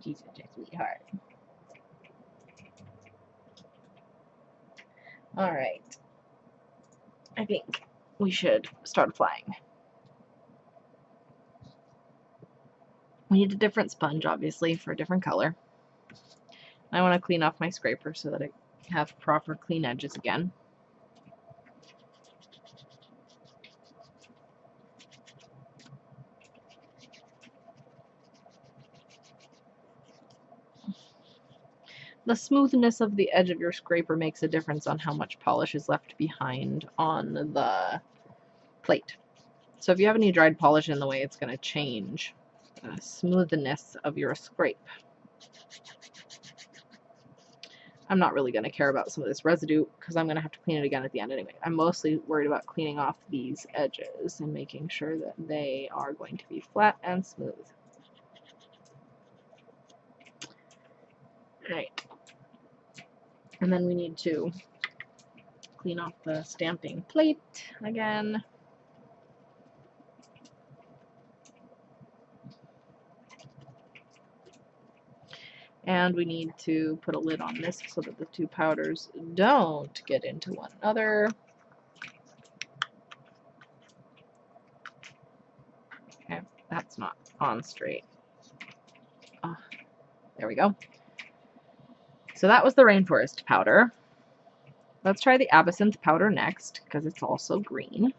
She's such a sweetheart. Alright. I think we should start applying. We need a different sponge, obviously, for a different color. I want to clean off my scraper so that I have proper clean edges again. The smoothness of the edge of your scraper makes a difference on how much polish is left behind on the plate. So if you have any dried polish in the way, it's going to change the smoothness of your scrape. I'm not really going to care about some of this residue because I'm going to have to clean it again at the end anyway. I'm mostly worried about cleaning off these edges and making sure that they are going to be flat and smooth. Alright. And then we need to clean off the stamping plate again. And we need to put a lid on this so that the two powders don't get into one another. Okay, that's not on straight. Oh, there we go. So that was the Rainforest powder. Let's try the Absinthe powder next, because it's also green.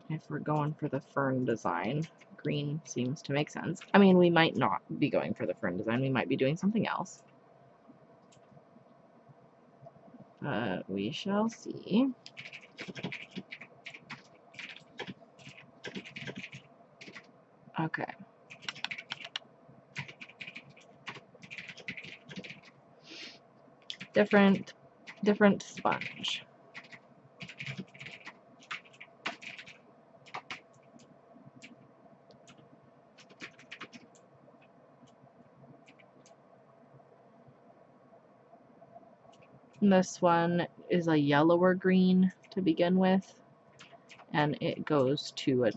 If we're going for the fern design, green seems to make sense. I mean, we might not be going for the fern design. We might be doing something else. We shall see. Okay. Different sponge. And this one is a yellower green to begin with, and it goes to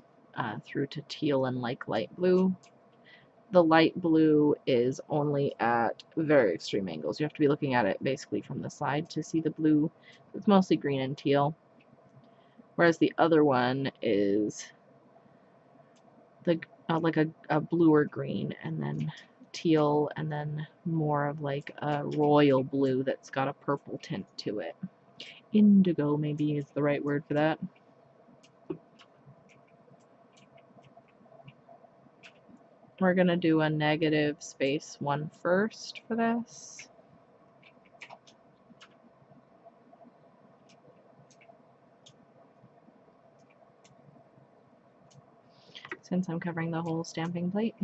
through to teal and like light blue. The light blue is only at very extreme angles. You have to be looking at it basically from the side to see the blue. It's mostly green and teal. Whereas the other one is the like a bluer green and then teal and then more of like a royal blue that's got a purple tint to it. Indigo maybe is the right word for that. We're going to do a negative space 1 first for this. since I'm covering the whole stamping plate.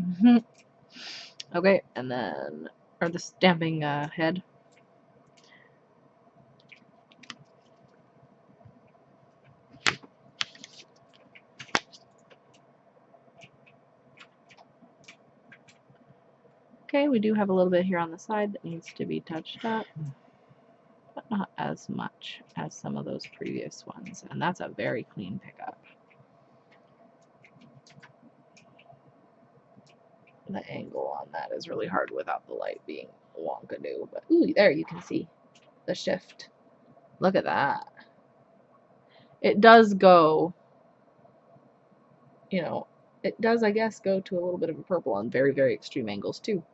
Okay, and then, or the stamping head. Okay, we do have a little bit here on the side that needs to be touched up, but not as much as some of those previous ones, and that's a very clean pickup. The angle on that is really hard without the light being wonkadoo, but ooh, there you can see the shift. Look at that. It does go, you know, it does, I guess, go to a little bit of a purple on very, very extreme angles too.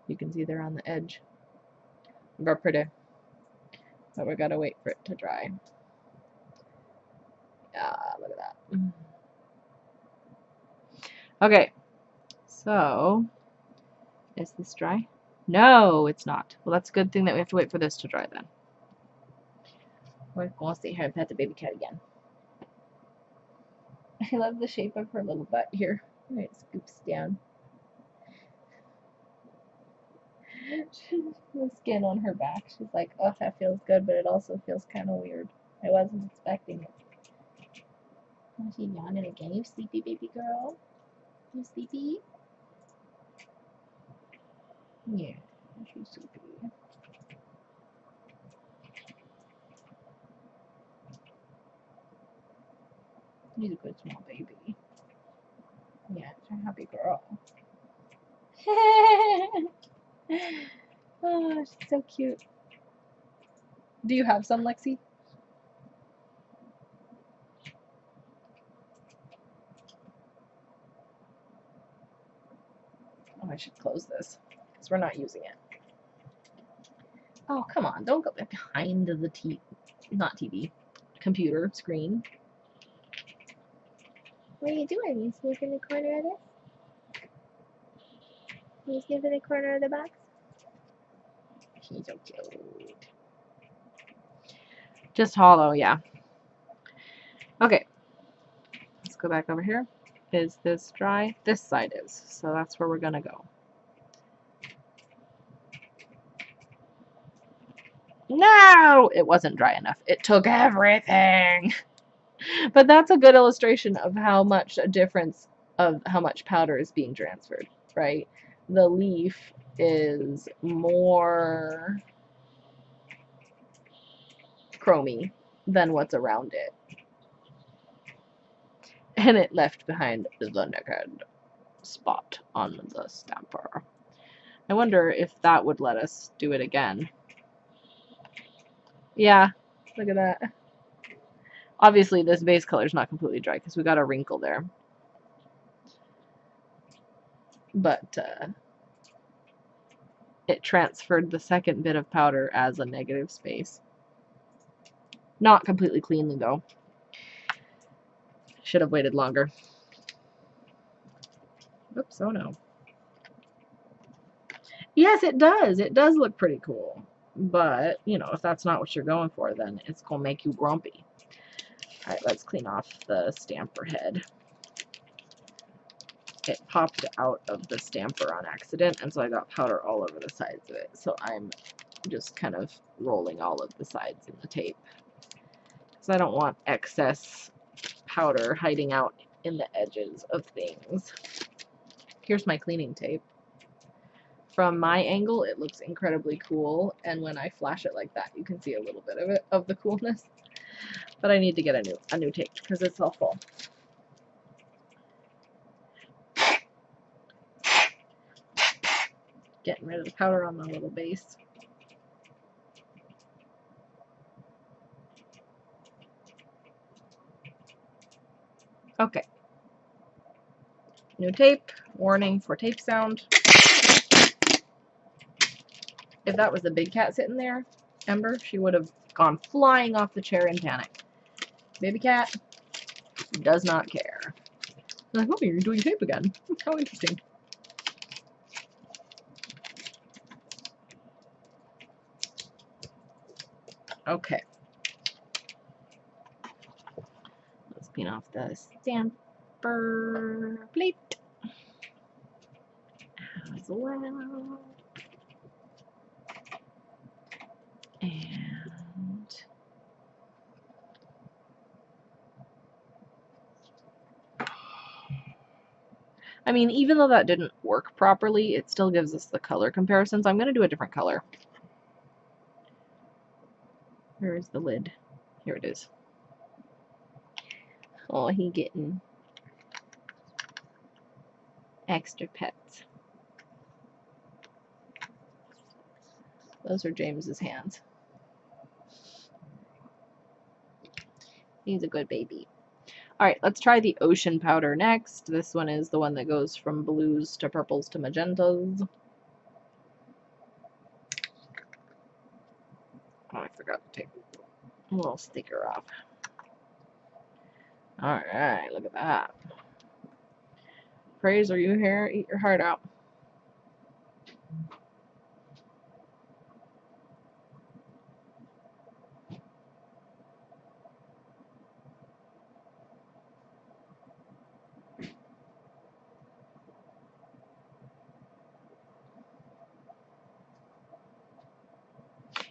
You can see there on the edge. Very pretty. But we gotta wait for it to dry. Yeah, look at that. Okay, so is this dry? No, it's not. Well, that's a good thing that we have to wait for this to dry then. We're gonna sit here and pet the baby cat again. I love the shape of her little butt here. It scoops down. The skin on her back. She's like, oh, that feels good, but it also feels kind of weird. I wasn't expecting it. Oh, she yawning again. You sleepy, baby girl? You sleepy? Yeah, she's sleepy. She's a good small baby. Yeah, she's a happy girl. Oh, she's so cute. Do you have some, Lexi? Oh, I should close this because we're not using it. Oh, come on. Don't go behind the not TV, computer screen. What are you doing? Are you sniffing the corner of this? Are you sniffing the corner of the box? She's so cute. Just hollow, yeah. Okay. Let's go back over here. Is this dry? This side is. So that's where we're going to go. No! It wasn't dry enough. It took everything. But that's a good illustration of how much a difference of how much powder is being transferred, right? The leaf is more chromy than what's around it. And it left behind the naked spot on the stamper. I wonder if that would let us do it again. Yeah, look at that. Obviously, this base color is not completely dry because we got a wrinkle there. But it transferred the second bit of powder as a negative space. Not completely cleanly, though. Should have waited longer. Oops, oh no. Yes, it does. It does look pretty cool. But, you know, if that's not what you're going for, then it's going to make you grumpy. Alright, let's clean off the stamper head. It popped out of the stamper on accident, and so I got powder all over the sides of it. So I'm just kind of rolling all of the sides in the tape. Because I don't want excess powder hiding out in the edges of things. Here's my cleaning tape. From my angle, it looks incredibly cool, and when I flash it like that, you can see a little bit of it, of the coolness. But I need to get a new tape because it's all full. Getting rid of the powder on the little base. Okay. New tape. Warning for tape sound. If that was a big cat sitting there, Ember, she would have gone flying off the chair in panic. Baby cat does not care. Like, oh, you're doing tape again. How interesting. Okay. Let's clean off the stamp paper plate as well. And I mean, even though that didn't work properly, it still gives us the color comparisons. I'm going to do a different color. Where is the lid? Here it is. Oh, he getting extra pets. Those are James's hands. He's a good baby. Alright, let's try the ocean powder next. This one is the one that goes from blues to purples to magentas. Oh, I forgot to take a little sticker off. Alright, look at that. Praise, are you here? Eat your heart out.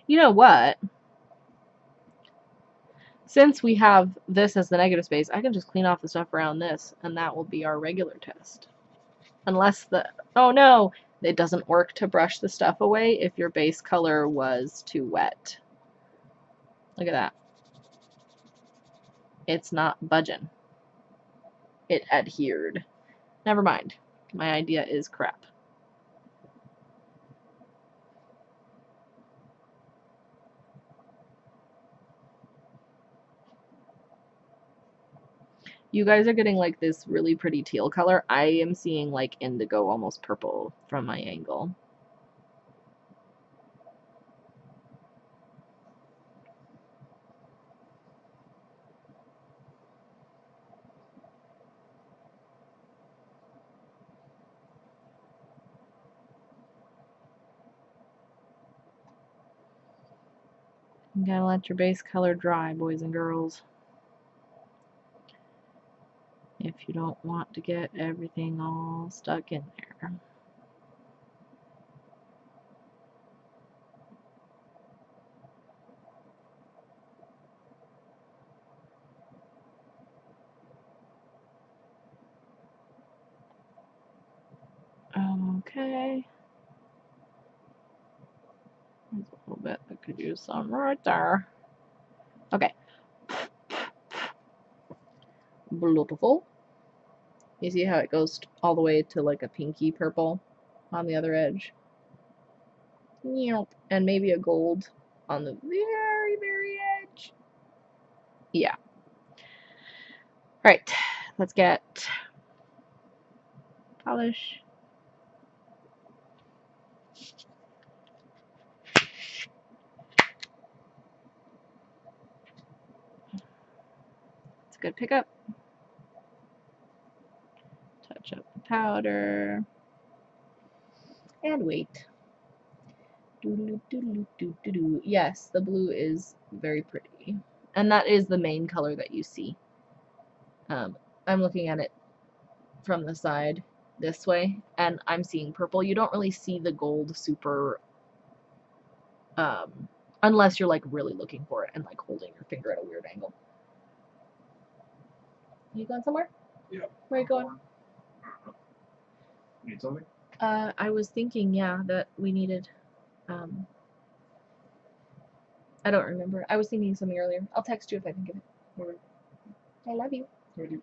You know what? Since we have this as the negative space, I can just clean off the stuff around this, and that will be our regular test. Unless the... Oh no! It doesn't work to brush the stuff away if your base color was too wet. Look at that. It's not budging. It adhered. Never mind. My idea is crap. You guys are getting like this really pretty teal color. I am seeing like indigo, almost purple from my angle. You gotta let your base color dry, boys and girls. If you don't want to get everything all stuck in there. Okay. There's a little bit that could use some right there. Okay. Beautiful. You see how it goes all the way to like a pinky purple on the other edge? Yep. And maybe a gold on the very, very edge. Yeah. Right. Let's get polish. It's a good pickup. Touch up the powder. And wait. Yes, the blue is very pretty. And that is the main color that you see. I'm looking at it from the side this way, and I'm seeing purple. You don't really see the gold super, unless you're like really looking for it and like holding your finger at a weird angle. You going somewhere? Yeah. Where are you going? Need something? I was thinking, yeah, that we needed, I don't remember. I was thinking something earlier. I'll text you if I think of it. Okay. I love you. I do.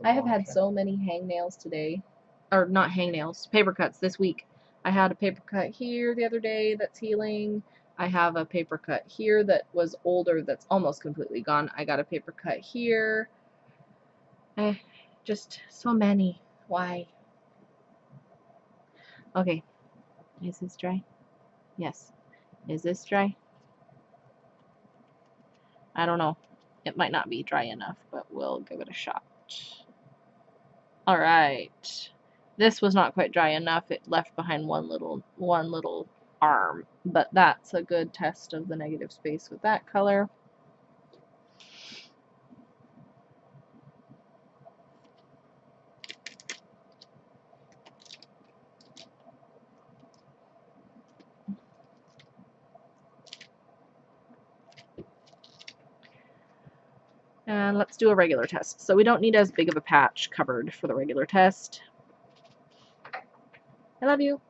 I have had so many hangnails today. Or not hangnails, paper cuts this week. I had a paper cut here the other day that's healing. I have a paper cut here that was older that's almost completely gone. I got a paper cut here. Just so many. Why? Okay. Is this dry? Yes. Is this dry? I don't know. It might not be dry enough, but we'll give it a shot. Alright. This was not quite dry enough. It left behind one little arm, but that's a good test of the negative space with that color. And let's do a regular test. So we don't need as big of a patch covered for the regular test. I love you.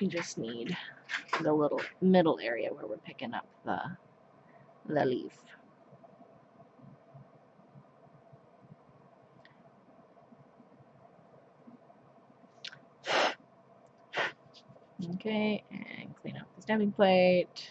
We just need the little middle area where we're picking up the leaf. Okay, and clean up the stamping plate.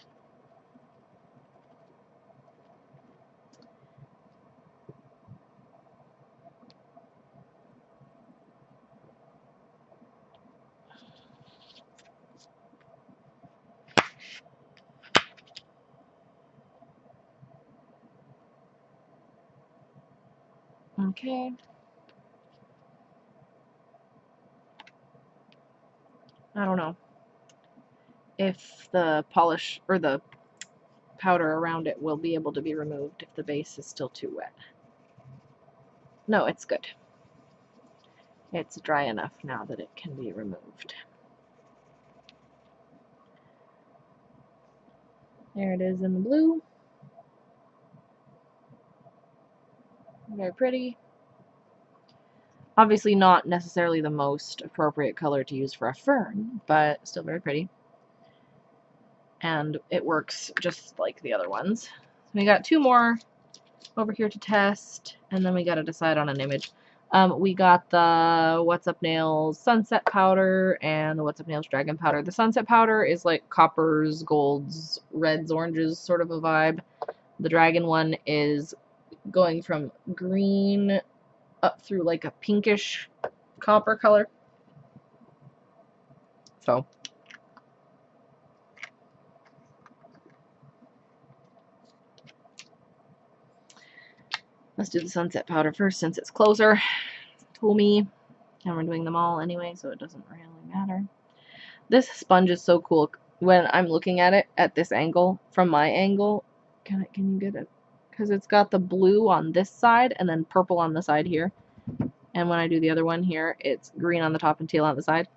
Okay. I don't know if the polish or the powder around it will be able to be removed if the base is still too wet. No, it's good. It's dry enough now that it can be removed. There it is in the blue. Very pretty. Obviously not necessarily the most appropriate color to use for a fern, but still very pretty. And it works just like the other ones. So we got two more over here to test, and then we got to decide on an image. We got the What's Up Nails Sunset Powder and the What's Up Nails Dragon Powder. The Sunset Powder is like coppers, golds, reds, oranges sort of a vibe. The Dragon one is going from green up through like a pinkish copper color. So let's do the Sunset Powder first since it's closer to me. And we're doing them all anyway, so it doesn't really matter. This sponge is so cool. When I'm looking at it at this angle, from my angle, can you get it? Because it's got the blue on this side and then purple on the side here. And when I do the other one here, it's green on the top and teal on the side.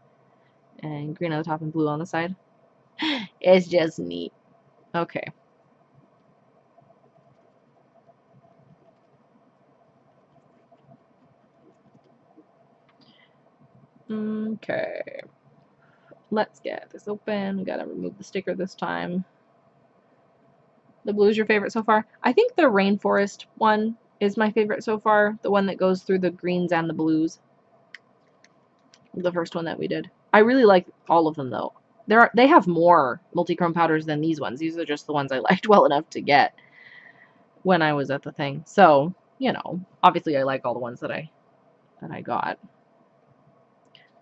And green on the top and blue on the side. It's just neat. Okay. Okay. Let's get this open. We gotta remove the sticker this time. The blue is your favorite so far? I think the Rainforest one is my favorite so far. The one that goes through the greens and the blues. The first one that we did. I really like all of them though. They have more multichrome powders than these ones. These are just the ones I liked well enough to get when I was at the thing. So, you know, obviously I like all the ones that I got.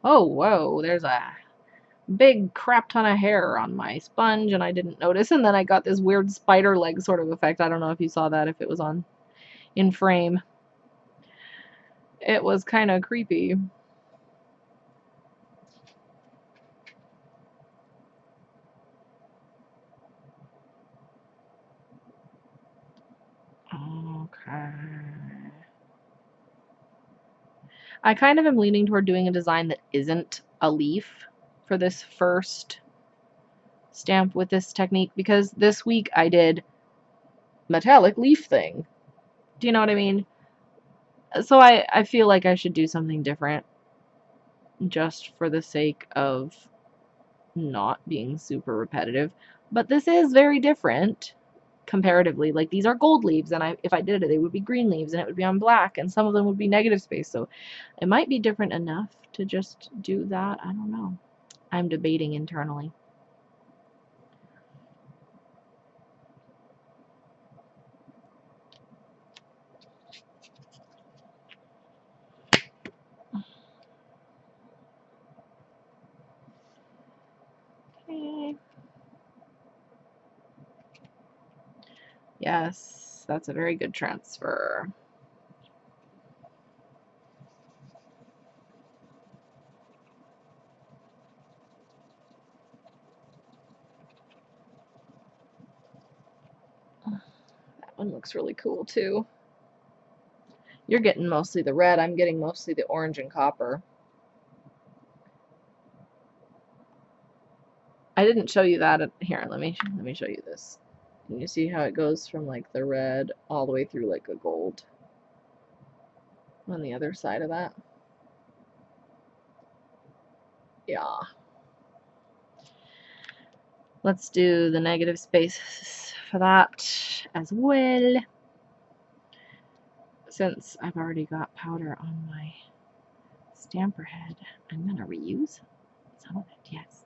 Oh, whoa, there's a big crap ton of hair on my sponge and I didn't notice, and then I got this weird spider leg sort of effect. I don't know if you saw that, if it was on in frame. It was kind of creepy. Okay. I kind of am leaning toward doing a design that isn't a leaf for this first stamp with this technique, because this week I did metallic leaf thing. Do you know what I mean? So I feel like I should do something different just for the sake of not being super repetitive. But this is very different comparatively. Like, these are gold leaves, and if I did it, they would be green leaves, and it would be on black, and some of them would be negative space. So it might be different enough to just do that. I don't know. I'm debating internally. Okay. Yes. That's a very good transfer. That one looks really cool too. You're getting mostly the red, I'm getting mostly the orange and copper. I didn't show you that. Here, let me show you this. Can you see how it goes from like the red all the way through like a gold on the other side of that? Yeah. Let's do the negative space for that as well. Since I've already got powder on my stamper head, I'm going to reuse some of it, yes.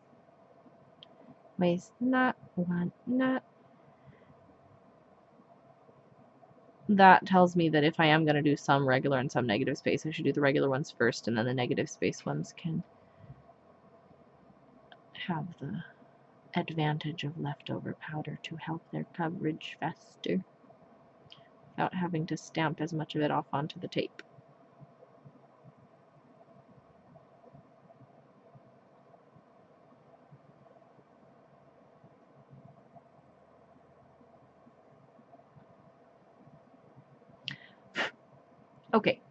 Waste not, want not. That tells me that if I am going to do some regular and some negative space, I should do the regular ones first, and then the negative space ones can have the advantage of leftover powder to help their coverage faster without having to stamp as much of it off onto the tape. Okay.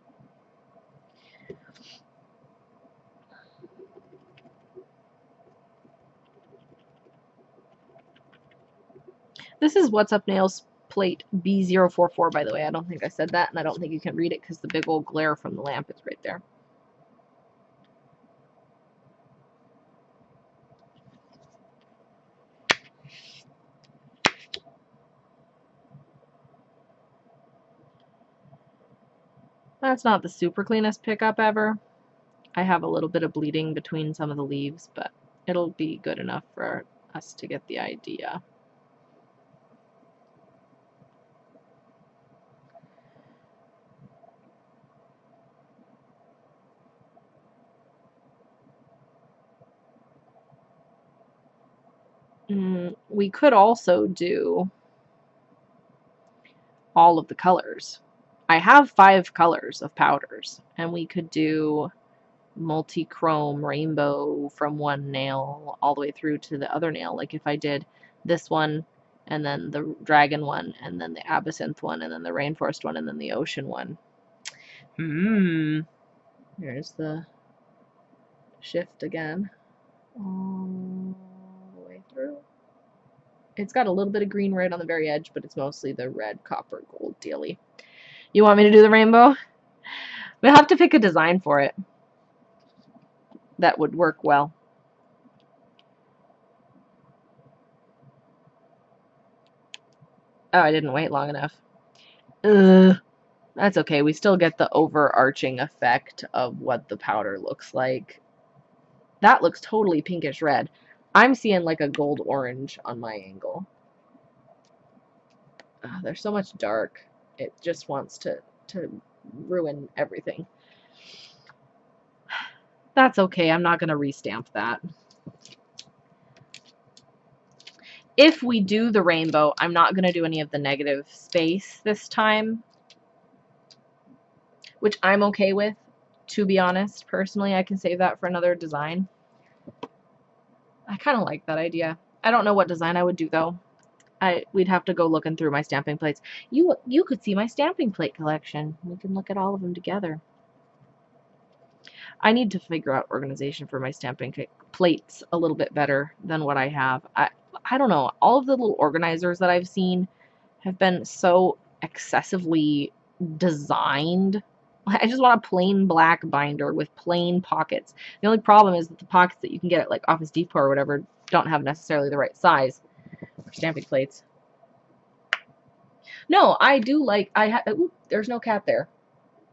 This is What's Up Nails plate B044, by the way. I don't think I said that, and I don't think you can read it because the big old glare from the lamp is right there. That's not the super cleanest pickup ever. I have a little bit of bleeding between some of the leaves, but it'll be good enough for us to get the idea. We could also do all of the colors. I have 5 colors of powders, and we could do multi-chrome rainbow from one nail all the way through to the other nail. Like if I did this one, and then the dragon one, and then the absinthe one, and then the rainforest one, and then the ocean one. There's the shift again. All the way through. It's got a little bit of green right on the very edge, but it's mostly the red, copper, gold dealy. You want me to do the rainbow? We'll have to pick a design for it that would work well. Oh, I didn't wait long enough. Ugh. That's okay. We still get the overarching effect of what the powder looks like. That looks totally pinkish red. I'm seeing like a gold orange on my angle. There's so much dark. It just wants to ruin everything. That's okay. I'm not going to restamp that. If we do the rainbow, I'm not going to do any of the negative space this time, which I'm okay with, to be honest. Personally, I can save that for another design. I kind of like that idea. I don't know what design I would do, though. We'd have to go looking through my stamping plates. You could see my stamping plate collection. We can look at all of them together. I need to figure out organization for my stamping plates a little bit better than what I have. I don't know. All of the little organizers that I've seen have been so excessively designed. I just want a plain black binder with plain pockets. The only problem is that the pockets that you can get at like Office Depot or whatever don't have necessarily the right size for stamping plates. No, I do like, there's no cat there.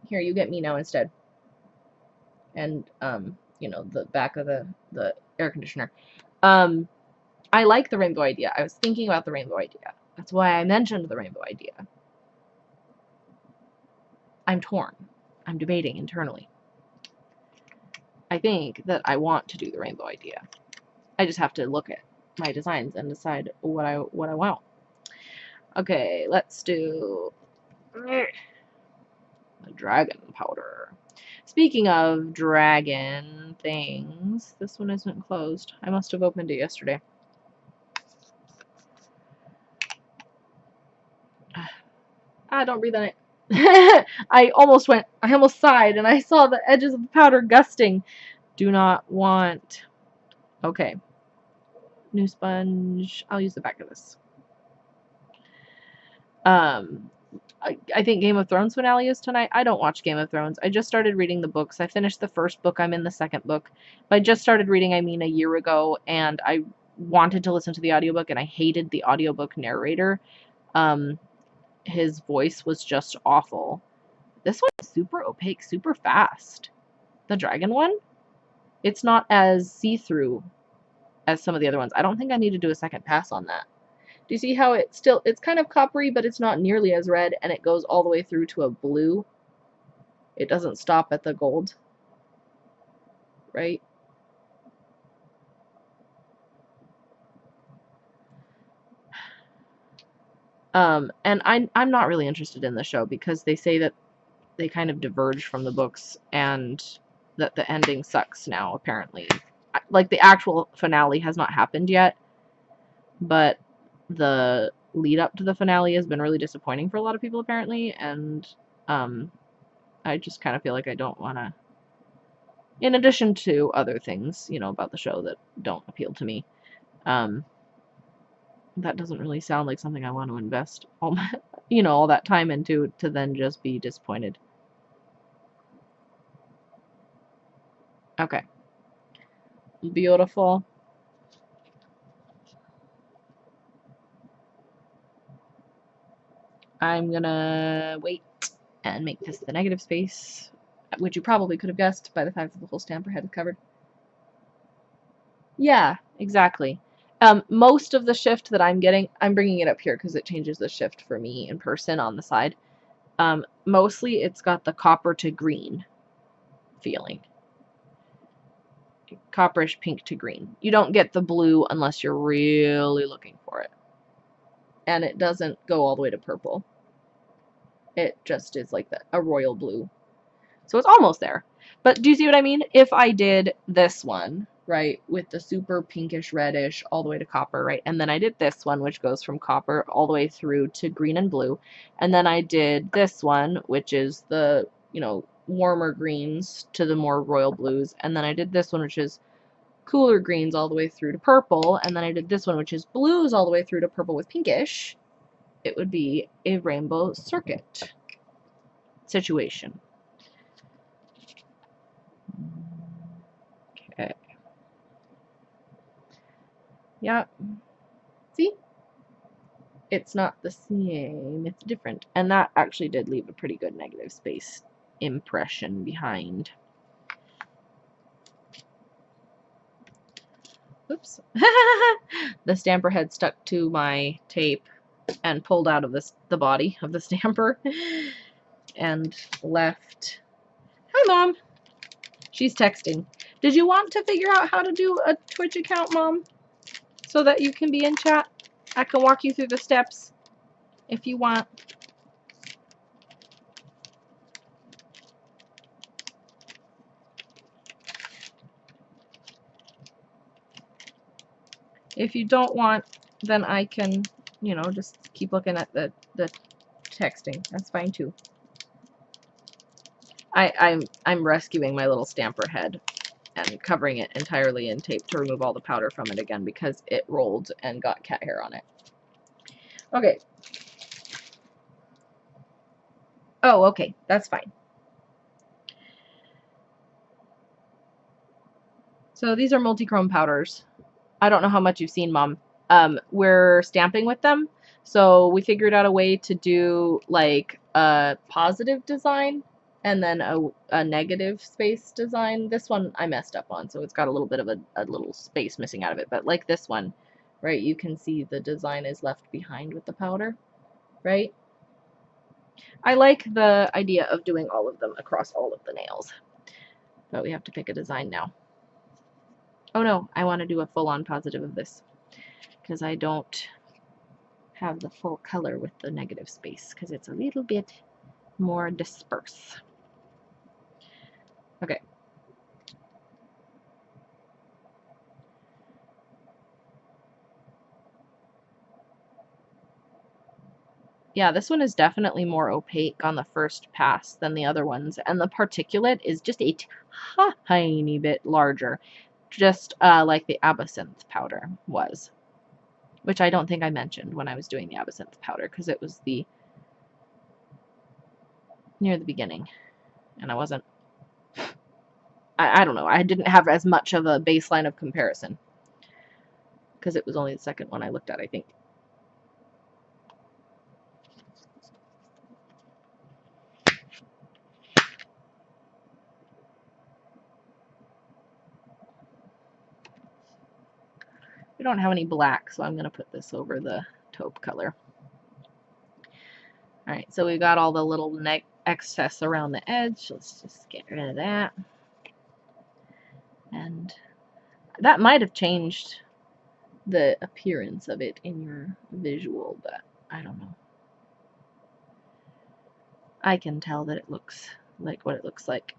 Here, you get me now instead. And, you know, the back of the air conditioner. I like the rainbow idea. I was thinking about the rainbow idea. That's why I mentioned the rainbow idea. I'm torn. I'm debating internally. I think that I want to do the rainbow idea. I just have to look at my designs and decide what I want. Okay, let's do the dragon powder. Speaking of dragon things, this one isn't closed. I must have opened it yesterday. Ah, don't breathe on it. I almost sighed, and I saw the edges of the powder gusting. Do not want. Okay. New sponge. I'll use the back of this. I think Game of Thrones finale is tonight. I don't watch Game of Thrones. I just started reading the books. I finished the first book. I'm in the second book. By just started reading, I mean a year ago, and I wanted to listen to the audiobook, and I hated the audiobook narrator. His voice was just awful. This one is super opaque, super fast. The dragon one, it's not as see-through as some of the other ones. I don't think I need to do a second pass on that. Do you see how it's kind of coppery, but it's not nearly as red, and it goes all the way through to a blue? It doesn't stop at the gold, right? And I'm not really interested in the show because they say that they kind of diverge from the books and that the ending sucks now, apparently. Like, the actual finale has not happened yet, but the lead up to the finale has been really disappointing for a lot of people, apparently, and I just kind of feel like I don't want to, in addition to other things, you know, about the show that don't appeal to me, that doesn't really sound like something I want to invest all my, you know, all that time into to then just be disappointed. Okay. Beautiful. I'm gonna wait and make this the negative space, which you probably could have guessed by the fact that the whole stamper head is covered. Yeah, exactly. Most of the shift that I'm getting, I'm bringing it up here because it changes the shift for me in person on the side. Mostly it's got the copper to green feeling. Copperish pink to green. You don't get the blue unless you're really looking for it. And it doesn't go all the way to purple. It just is like a royal blue. So it's almost there. But do you see what I mean? If I did this one, right, with the super pinkish reddish all the way to copper, right, and then I did this one, which goes from copper all the way through to green and blue, and then I did this one, which is the, you know, warmer greens to the more royal blues, and then I did this one, which is cooler greens all the way through to purple, and then I did this one, which is blues all the way through to purple with pinkish, it would be a rainbow circuit situation. Okay. Yeah. See? It's not the same. It's different. And that actually did leave a pretty good negative space impression behind. Oops. The stamper head stuck to my tape and pulled out of the body of the stamper and left. Hi, Mom. She's texting. Did you want to figure out how to do a Twitch account, Mom? So that you can be in chat? I can walk you through the steps if you want. If you don't want, then I can, you know, just keep looking at the texting. That's fine too. I'm rescuing my little stamper head and covering it entirely in tape to remove all the powder from it again because it rolled and got cat hair on it. Okay. Oh, okay. That's fine. So these are Multichrome powders. I don't know how much you've seen, Mom. We're stamping with them. So we figured out a way to do like a positive design and then a negative space design. This one I messed up on, so it's got a little bit of a little space missing out of it. But like this one, right, you can see the design is left behind with the powder, right? I like the idea of doing all of them across all of the nails. But we have to pick a design now. Oh no, I want to do a full-on positive of this because I don't have the full color with the negative space because it's a little bit more disperse. Okay. Yeah, this one is definitely more opaque on the first pass than the other ones, and the particulate is just a tiny bit larger, just like the Absinthe powder was, which I don't think I mentioned when I was doing the Absinthe powder because it was near the beginning, and I wasn't, I don't know, I didn't have as much of a baseline of comparison because it was only the second one I looked at, I think. We don't have any black, so I'm going to put this over the taupe color. Alright, so we got all the little excess around the edge. Let's just get rid of that. And that might have changed the appearance of it in your visual, but I don't know. I can tell that it looks like what it looks like.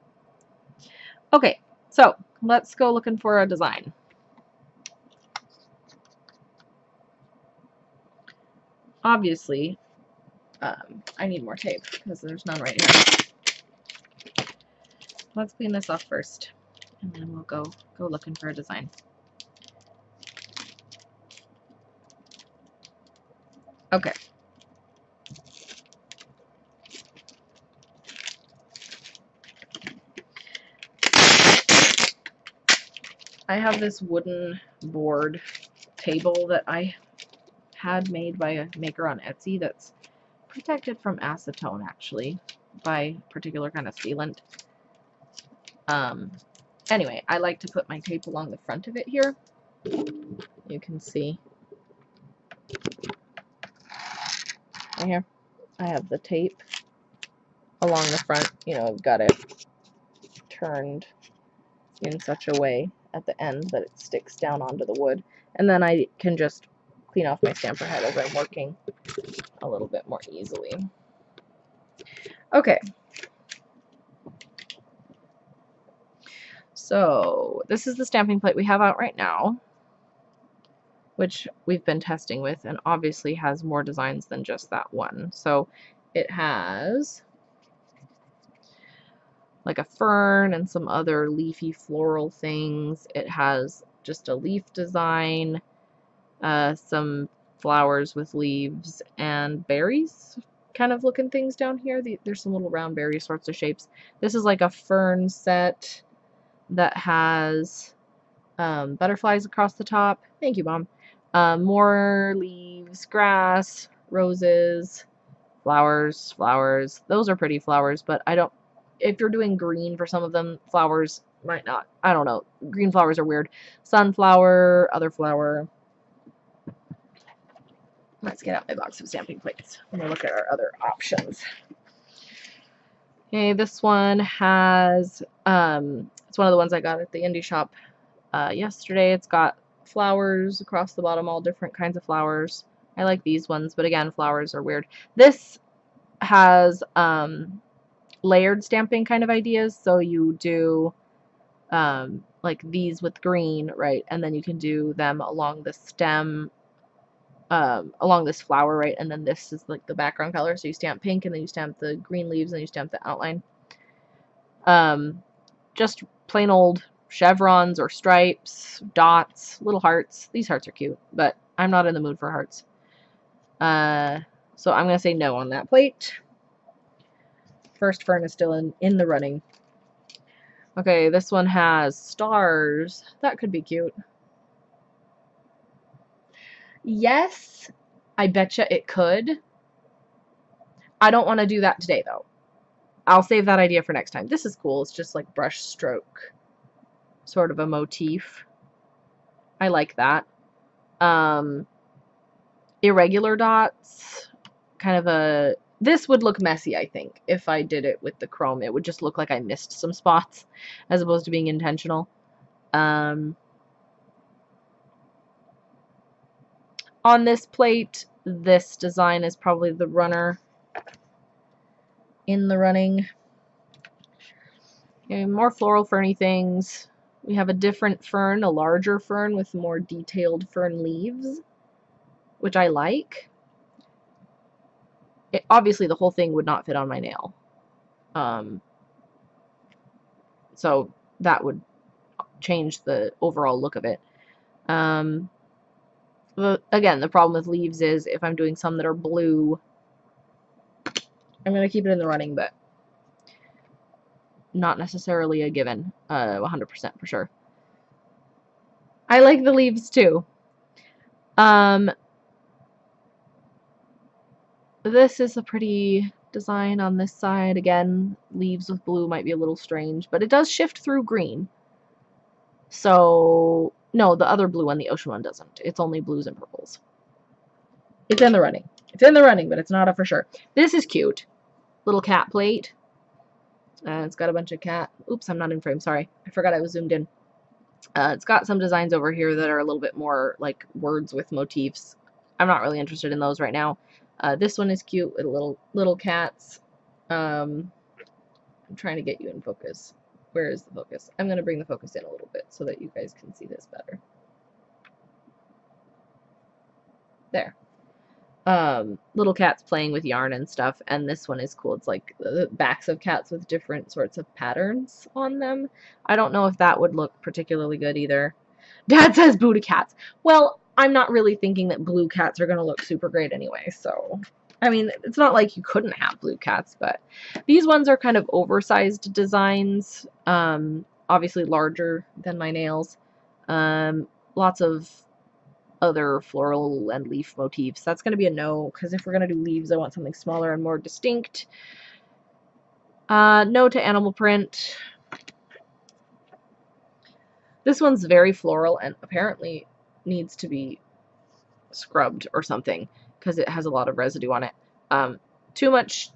Okay, so let's go looking for a design. Obviously, I need more tape because there's none right here. Let's clean this off first, and then we'll go looking for a design. Okay. I have this wooden board table that I had made by a maker on Etsy that's protected from acetone, actually, by a particular kind of sealant. Anyway, I like to put my tape along the front of it here. You can see right here, I have the tape along the front. You know, I've got it turned in such a way at the end that it sticks down onto the wood. And then I can just clean off my stamper head as I'm working a little bit more easily. Okay. So this is the stamping plate we have out right now, which we've been testing with, and obviously has more designs than just that one. So it has like a fern and some other leafy floral things. It has just a leaf design, some flowers with leaves and berries kind of looking things down here. There's some little round berry sorts of shapes. This is like a fern set that has butterflies across the top. Thank you, Mom. More leaves, grass, roses, flowers. Those are pretty flowers, but I don't, if you're doing green for some of them, flowers might not. I don't know. Green flowers are weird. Sunflower, other flower. Let's get out my box of stamping plates and we'll look at our other options. Okay, this one has, it's one of the ones I got at the indie shop yesterday. It's got flowers across the bottom, all different kinds of flowers. I like these ones, but again, flowers are weird. This has layered stamping kind of ideas, so you do like these with green, right, and then you can do them along the stem, along this flower, right, and then this is like the background color, so you stamp pink and then you stamp the green leaves and you stamp the outline. Just plain old chevrons or stripes, dots, little hearts. These hearts are cute, but I'm not in the mood for hearts. So I'm going to say no on that plate. First fern is still in the running. Okay, this one has stars. That could be cute. Yes, I betcha it could. I don't want to do that today, though. I'll save that idea for next time. This is cool. It's just like brush stroke sort of a motif. I like that. Irregular dots, kind of a, this would look messy, I think, if I did it with the chrome. It would just look like I missed some spots as opposed to being intentional. On this plate, this design is probably the runner in the running. Okay, more floral ferny things. We have a different fern, a larger fern with more detailed fern leaves, which I like. Obviously, the whole thing would not fit on my nail. So that would change the overall look of it. Again, the problem with leaves is if I'm doing some that are blue, I'm going to keep it in the running, but not necessarily a given, 100% for sure. I like the leaves too. This is a pretty design on this side. Again, leaves with blue might be a little strange, but it does shift through green. So, no, the other blue one, the ocean one, doesn't. It's only blues and purples. It's in the running. It's in the running, but it's not a for sure. This is cute. Little cat plate. It's got a bunch of cat. Oops, I'm not in frame. Sorry. I forgot I was zoomed in. It's got some designs over here that are a little bit more like words with motifs. I'm not really interested in those right now. This one is cute with little cats. I'm trying to get you in focus. Where is the focus? I'm going to bring the focus in a little bit so that you guys can see this better. There. Little cats playing with yarn and stuff, and this one is cool. It's like the backs of cats with different sorts of patterns on them. I don't know if that would look particularly good either. Dad says boo to cats. Well, I'm not really thinking that blue cats are going to look super great anyway, so... I mean, it's not like you couldn't have blue cats, but these ones are kind of oversized designs, obviously larger than my nails. Lots of other floral and leaf motifs. That's going to be a no, because if we're going to do leaves, I want something smaller and more distinct. No to animal print. This one's very floral and apparently needs to be scrubbed or something, because it has a lot of residue on it. Too much,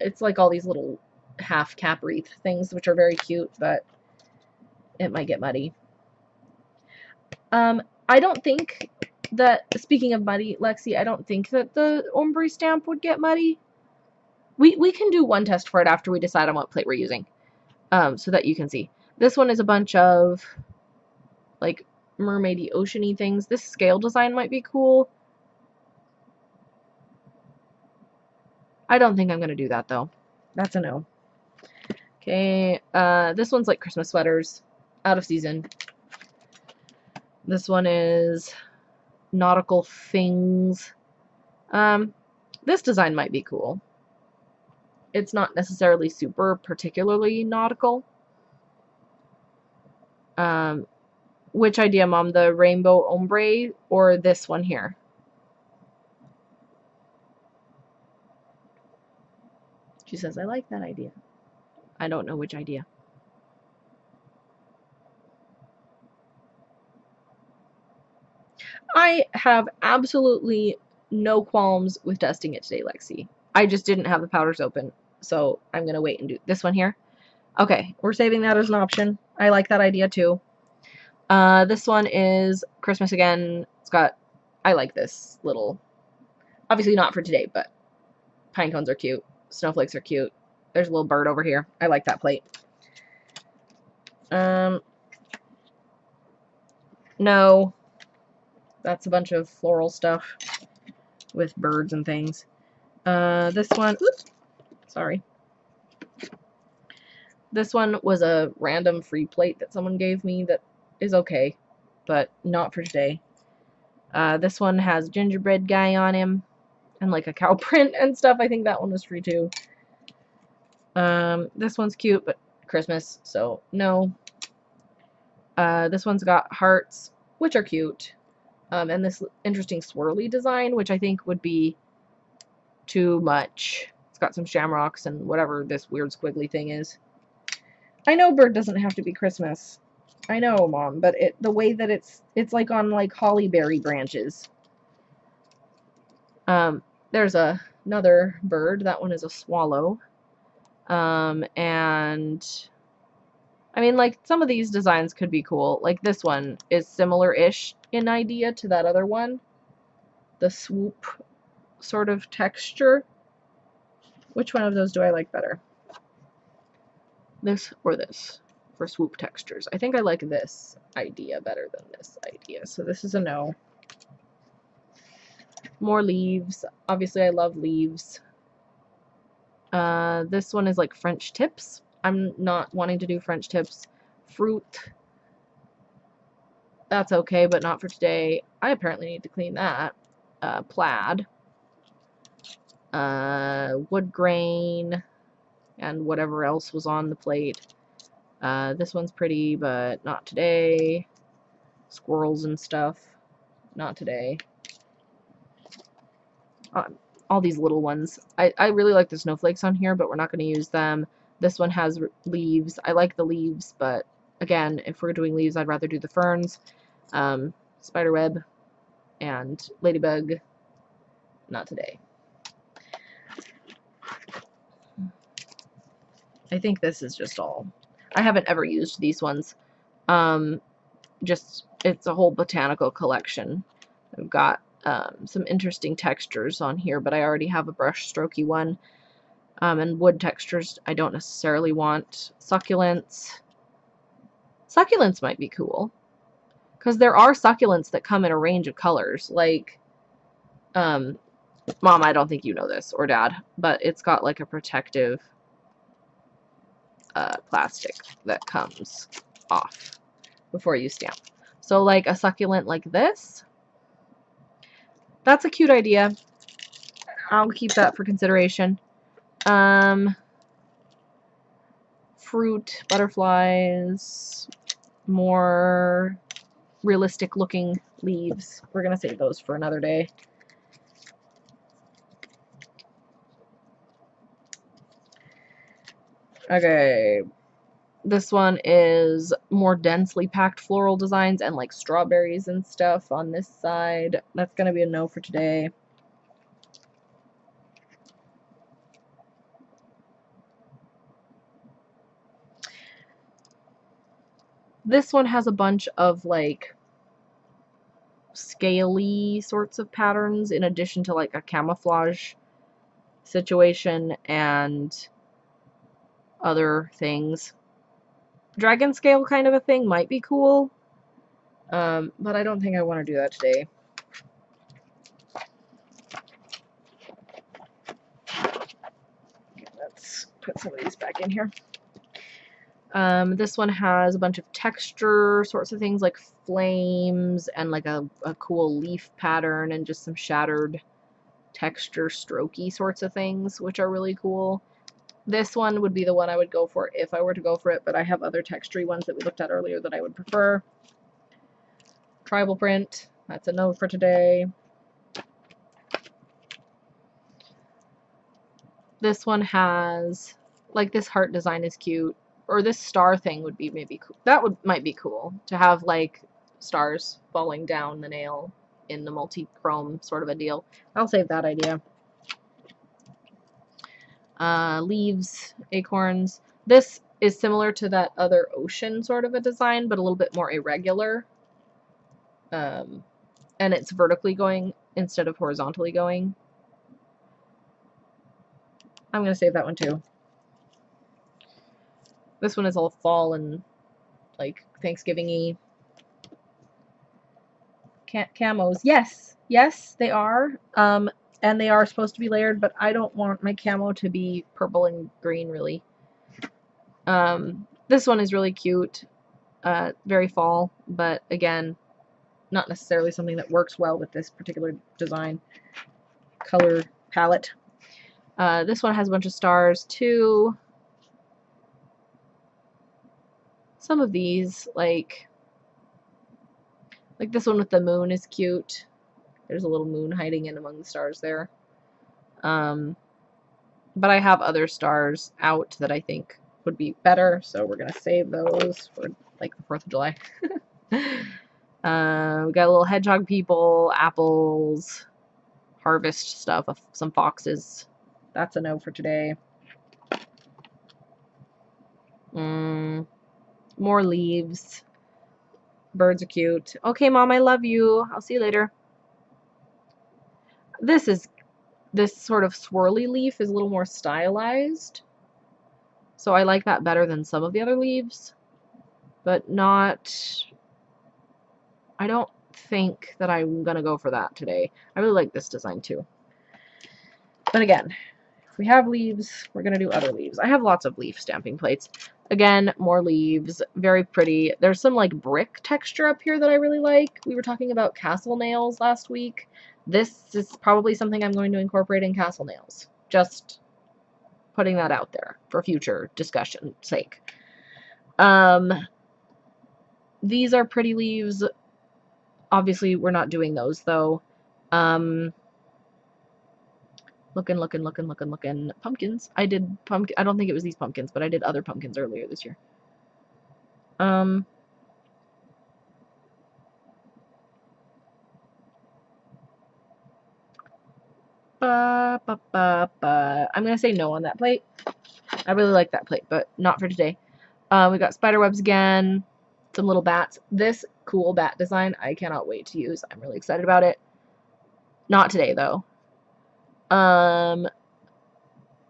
it's like all these little half cap wreath things, which are very cute, but it might get muddy. I don't think that, speaking of muddy, Lexi, I don't think that the ombre stamp would get muddy. We can do one test for it after we decide on what plate we're using, so that you can see. This one is a bunch of, like, mermaidy, oceany things. This scale design might be cool. I don't think I'm going to do that, though. That's a no. Okay, this one's like Christmas sweaters, out of season. This one is nautical things. This design might be cool. It's not necessarily super particularly nautical. Which idea, Mom? The rainbow ombre or this one here? She says, I like that idea. I don't know which idea. I have absolutely no qualms with dusting it today, Lexi. I just didn't have the powders open, so I'm going to wait and do this one here. Okay, we're saving that as an option. I like that idea too. This one is Christmas again. It's got, I like this little, obviously not for today, but pine cones are cute. Snowflakes are cute. There's a little bird over here. I like that plate. No. That's a bunch of floral stuff with birds and things. This one, oops, sorry. This one was a random free plate that someone gave me that is okay, but not for today. This one has gingerbread guy on him and like a cow print and stuff. I think that one was free too. This one's cute, but Christmas, so no. This one's got hearts, which are cute. And this interesting swirly design, which I think would be too much. It's got some shamrocks and whatever this weird squiggly thing is. I know bird doesn't have to be Christmas. I know, Mom, but the way that it's like on like hollyberry branches. There's another bird. That one is a swallow. And I mean, like, some of these designs could be cool. Like, this one is similar-ish in idea to that other one. the swoop sort of texture. Which one of those do I like better? This or this for swoop textures? I think I like this idea better than this idea, so this is a no. More leaves. Obviously, I love leaves. This one is like French tips. I'm not wanting to do French tips. Fruit. That's okay, but not for today. I apparently need to clean that. Plaid. Wood grain. And whatever else was on the plate. This one's pretty, but not today. Squirrels and stuff. Not today. All these little ones. I really like the snowflakes on here, but we're not going to use them. This one has leaves. I like the leaves, but again, if we're doing leaves, I'd rather do the ferns. Spiderweb and ladybug. Not today. I think this is just all. I haven't ever used these ones. Just, it's a whole botanical collection. I've got some interesting textures on here, but I already have a brush strokey one. And wood textures I don't necessarily want. Succulents. Succulents might be cool. Because there are succulents that come in a range of colors. Like, Mom, I don't think you know this, or Dad, but it's got like a protective plastic that comes off before you stamp. So like a succulent like this. That's a cute idea. I'll keep that for consideration. Fruit, butterflies, more realistic looking leaves. We're going to save those for another day. Okay. This one is more densely packed floral designs and like strawberries and stuff on this side. That's going to be a no for today. This one has a bunch of like scaly sorts of patterns in addition to like a camouflage situation and other things. Dragon scale kind of a thing might be cool, but I don't think I want to do that today. Let's put some of these back in here. This one has a bunch of texture sorts of things like flames and like a cool leaf pattern and just some shattered texture strokey sorts of things, which are really cool. This one would be the one I would go for if I were to go for it, but I have other textury ones that we looked at earlier that I would prefer. Tribal print, that's a no for today. This one has, like, this heart design is cute. Or this star thing would be maybe cool. That might be cool to have like stars falling down the nail in the multi-chrome sort of a deal. I'll save that idea. Leaves, acorns. This is similar to that other ocean sort of a design, but a little bit more irregular. And it's vertically going instead of horizontally going. I'm going to save that one too. This one is all fall and like Thanksgiving-y. Camos. Yes. Yes, they are. And they are supposed to be layered, but I don't want my camo to be purple and green, really. This one is really cute. Very fall, but again, not necessarily something that works well with this particular design color palette. This one has a bunch of stars, too. Some of these, like this one with the moon is cute. There's a little moon hiding in among the stars there. But I have other stars out that I think would be better, so we're going to save those for like the 4th of July. We got a little hedgehog people, apples, harvest stuff, some foxes. That's a no for today. More leaves. Birds are cute. Okay, Mom, I love you. I'll see you later. This sort of swirly leaf is a little more stylized. So I like that better than some of the other leaves, but not, I don't think that I'm gonna go for that today. I really like this design too. But again, if we have leaves, we're gonna do other leaves. I have lots of leaf stamping plates. Again, more leaves, very pretty. There's some like brick texture up here that I really like. We were talking about castle nails last week. This is probably something I'm going to incorporate in castle nails. Just putting that out there for future discussion sake. These are pretty leaves. Obviously, we're not doing those though. Looking. Pumpkins. I did pumpkin. I don't think it was these pumpkins, but I did other pumpkins earlier this year. I'm gonna say no on that plate. I really like that plate, but not for today. We got spider webs again, some little bats. This cool bat design, I cannot wait to use. I'm really excited about it. Not today though.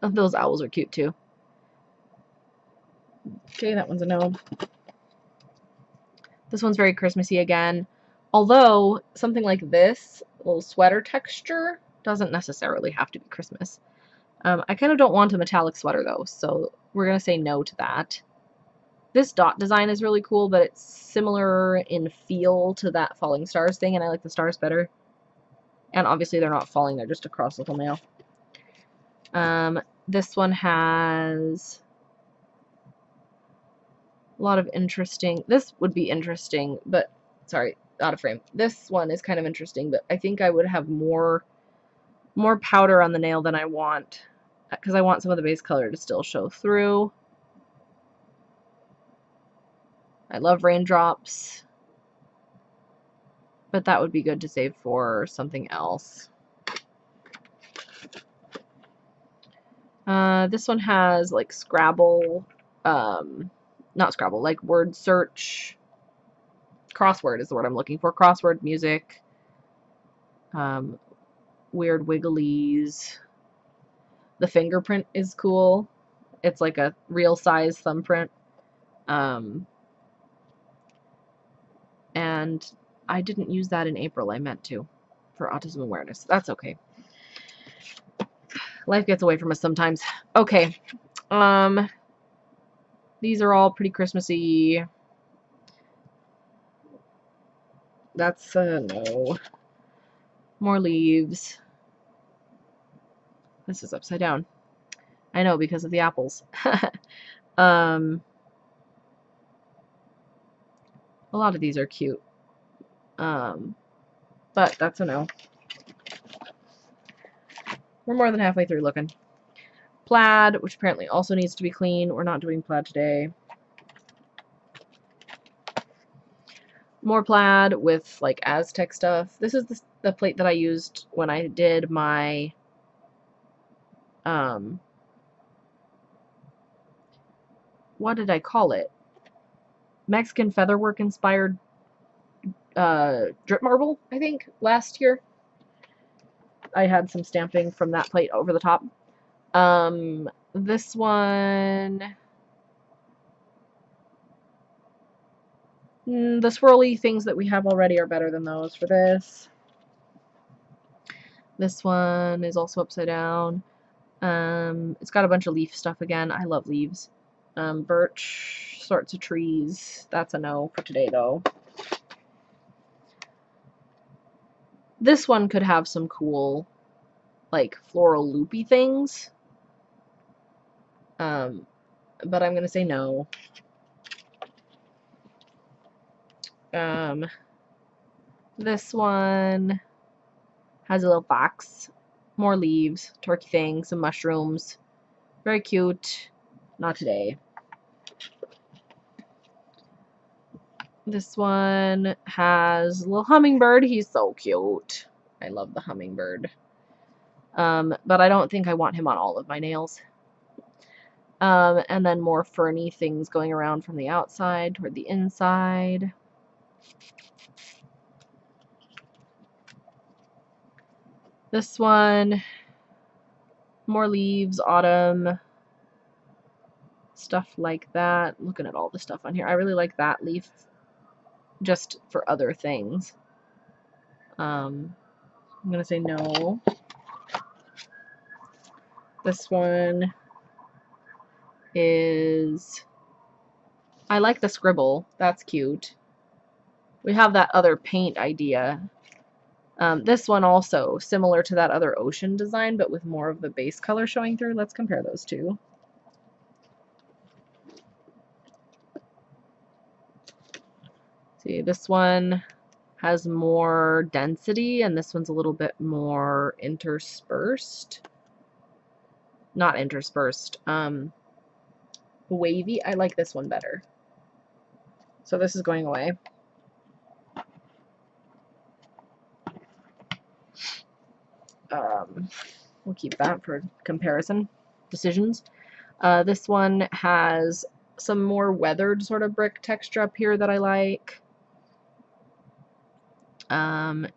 Those owls are cute too. Okay, that one's a no. This one's very Christmassy again. Although, something like this, little sweater texture, doesn't necessarily have to be Christmas. I kind of don't want a metallic sweater though, so we're going to say no to that. This dot design is really cool, but it's similar in feel to that falling stars thing, and I like the stars better. And obviously they're not falling, they're just a cross little nail. This one has a lot of interesting, this would be interesting, but, sorry, out of frame. This one is kind of interesting, but I think I would have more powder on the nail than I want, because I want some of the base color to still show through. I love raindrops, but that would be good to save for something else. This one has like Scrabble, not Scrabble, like word search. Crossword is the word I'm looking for. Crossword music. Weird wigglies. The fingerprint is cool. It's like a real size thumbprint. And I didn't use that in April. I meant to for autism awareness. That's okay. Life gets away from us sometimes. Okay. These are all pretty Christmassy. That's a no. More leaves. This is upside down. I know, because of the apples. A lot of these are cute. But that's a no. We're more than halfway through looking. Plaid, which apparently also needs to be clean. We're not doing plaid today. More plaid with like Aztec stuff. This is the plate that I used when I did my what did I call it? Mexican featherwork inspired drip marble, I think, last year. I had some stamping from that plate over the top. This one, the swirly things that we have already are better than those for this. This one is also upside down. It's got a bunch of leaf stuff again. I love leaves. Birch sorts of trees. That's a no for today, though. This one could have some cool, like, floral loopy things. But I'm gonna say no. This one has a little fox, more leaves, turkey thing, some mushrooms. Very cute. Not today. This one has a little hummingbird. He's so cute. I love the hummingbird. But I don't think I want him on all of my nails. And then more ferny things going around from the outside toward the inside. This one, more leaves, autumn, stuff like that. Looking at all the stuff on here. I really like that leaf just for other things. I'm going to say no. This one is, I like the scribble. That's cute. We have that other paint idea. This one also, similar to that other ocean design, but with more of the base color showing through. Let's compare those two. See, this one has more density, and this one's a little bit more interspersed. Not interspersed. Wavy. I like this one better. So this is going away. We'll keep that for comparison decisions. This one has some more weathered sort of brick texture up here that I like.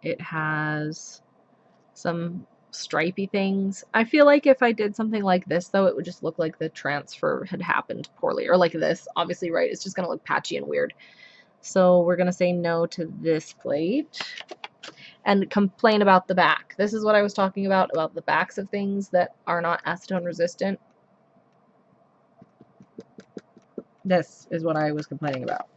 It has some stripy things. I feel like if I did something like this, though, it would just look like the transfer had happened poorly. Or like this, obviously, right? It's just going to look patchy and weird. So we're going to say no to this plate. And complain about the back. This is what I was talking about the backs of things that are not acetone resistant. This is what I was complaining about.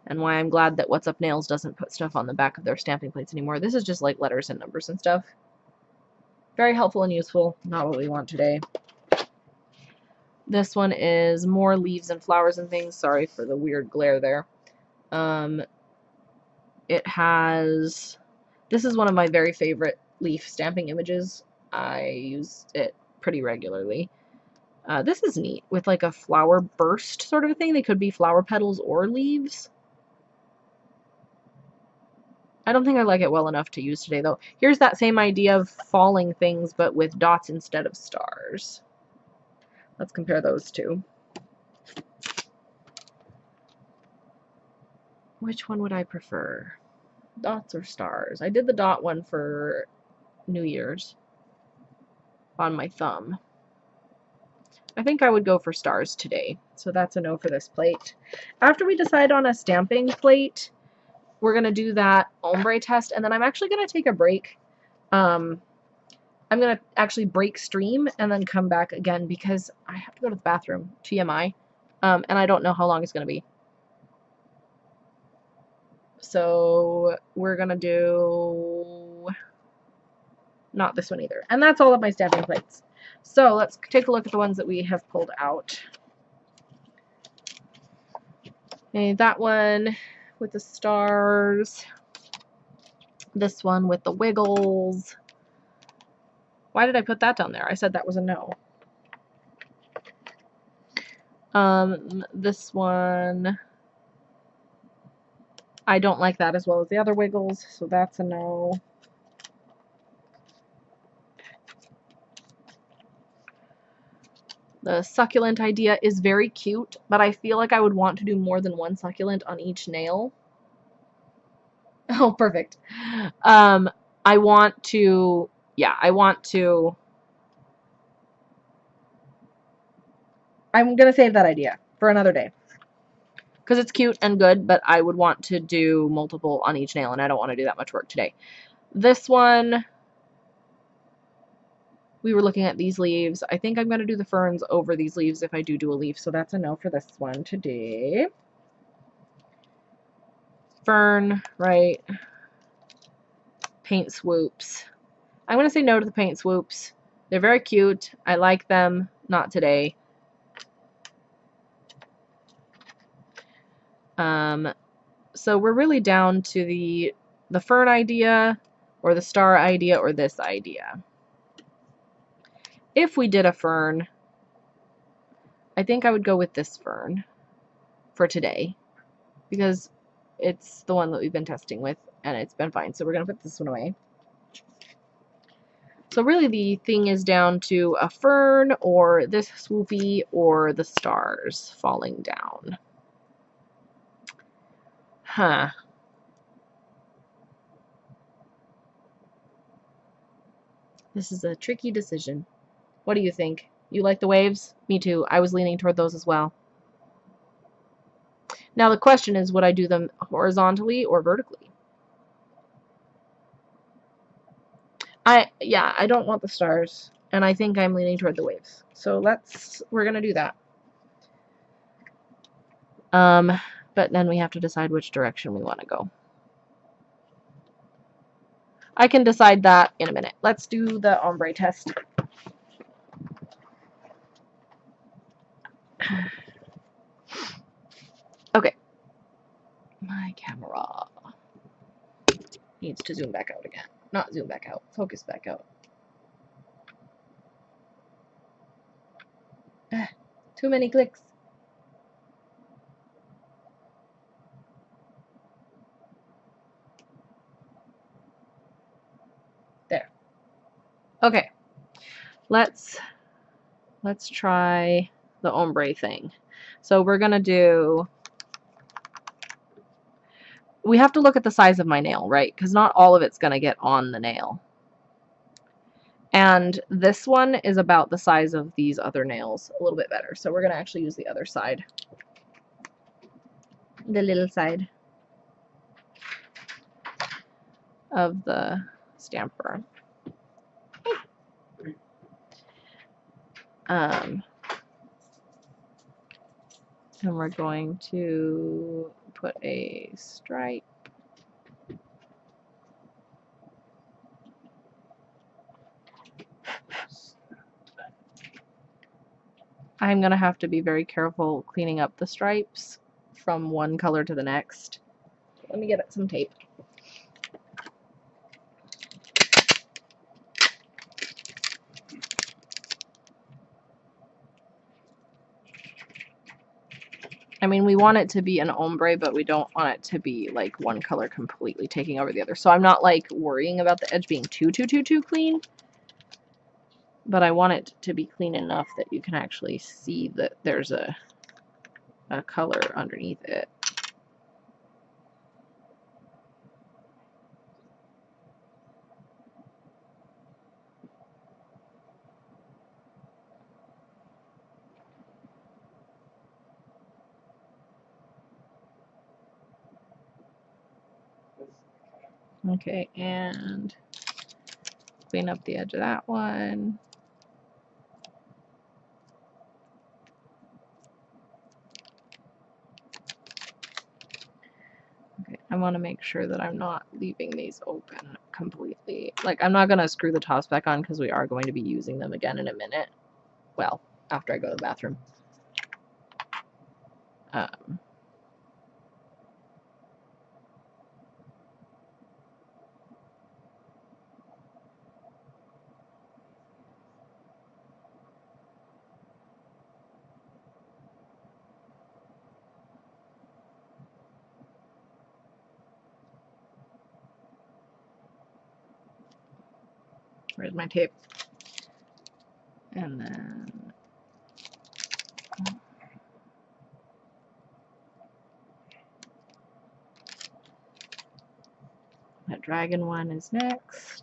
And why I'm glad that What's Up Nails doesn't put stuff on the back of their stamping plates anymore. This is just like letters and numbers and stuff. Very helpful and useful. Not what we want today. This one is more leaves and flowers and things. Sorry for the weird glare there. It has... This is one of my very favorite leaf stamping images. I use it pretty regularly. This is neat, with like a flower burst sort of a thing. They could be flower petals or leaves. I don't think I like it well enough to use today, though. Here's that same idea of falling things, but with dots instead of stars. Let's compare those two. Which one would I prefer? Dots or stars? I did the dot one for New Year's on my thumb. I think I would go for stars today, so that's a no for this plate. After we decide on a stamping plate, we're going to do that ombre test, and then I'm actually going to take a break. I'm going to actually break stream and then come back again because I have to go to the bathroom, TMI, and I don't know how long it's going to be. So we're going to do not this one either. And that's all of my stamping plates. So let's take a look at the ones that we have pulled out. Okay, that one with the stars. This one with the wiggles. Why did I put that down there? I said that was a no. This one, I don't like that as well as the other wiggles, so that's a no. The succulent idea is very cute, but I feel like I would want to do more than one succulent on each nail. Oh, perfect. I want to, yeah, I'm going to save that idea for another day. Because it's cute and good, but I would want to do multiple on each nail, and I don't want to do that much work today. This one, we were looking at these leaves. I think I'm going to do the ferns over these leaves if I do a leaf, so that's a no for this one today. Fern, right. Paint swoops. I'm going to say no to the paint swoops. They're very cute. I like them. Not today. So we're really down to the fern idea, or the star idea, or this idea. If we did a fern, I think I would go with this fern for today, because it's the one that we've been testing with, and it's been fine. So we're going to put this one away. So really the thing is down to a fern, or this swoopy, or the stars falling down. Huh. This is a tricky decision. What do you think? You like the waves? Me too. I was leaning toward those as well. Now the question is, would I do them horizontally or vertically? Yeah, I don't want the stars, and I think I'm leaning toward the waves. So we're gonna do that. But then we have to decide which direction we want to go. I can decide that in a minute. Let's do the ombre test. Okay. My camera needs to zoom back out again. Not zoom back out, focus back out. Too many clicks. There. Okay. Let's try the ombre thing. So we're gonna do, we have to look at the size of my nail, right? Because not all of it's gonna get on the nail. And this one is about the size of these other nails, a little bit better. So we're gonna actually use the other side. The little side of the stamper. And we're going to put a stripe. I'm going to have to be very careful cleaning up the stripes from one color to the next. Let me get some tape. I mean, we want it to be an ombre, but we don't want it to be like one color completely taking over the other. So I'm not like worrying about the edge being too clean, but I want it to be clean enough that you can actually see that there's a color underneath it. Okay, and clean up the edge of that one. Okay, I want to make sure that I'm not leaving these open completely. Like, I'm not going to screw the tops back on because we are going to be using them again in a minute. Well, after I go to the bathroom. Where's my tape? And then that dragon one is next.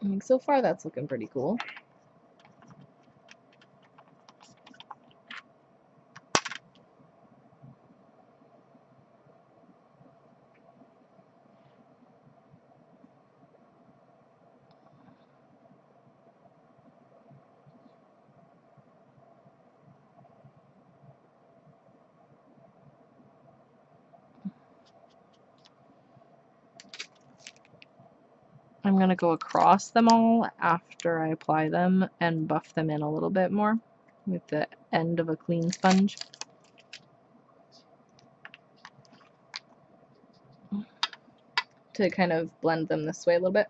I mean, so far that's looking pretty cool. I'm going to go across them all after I apply them and buff them in a little bit more with the end of a clean sponge. To kind of blend them this way a little bit.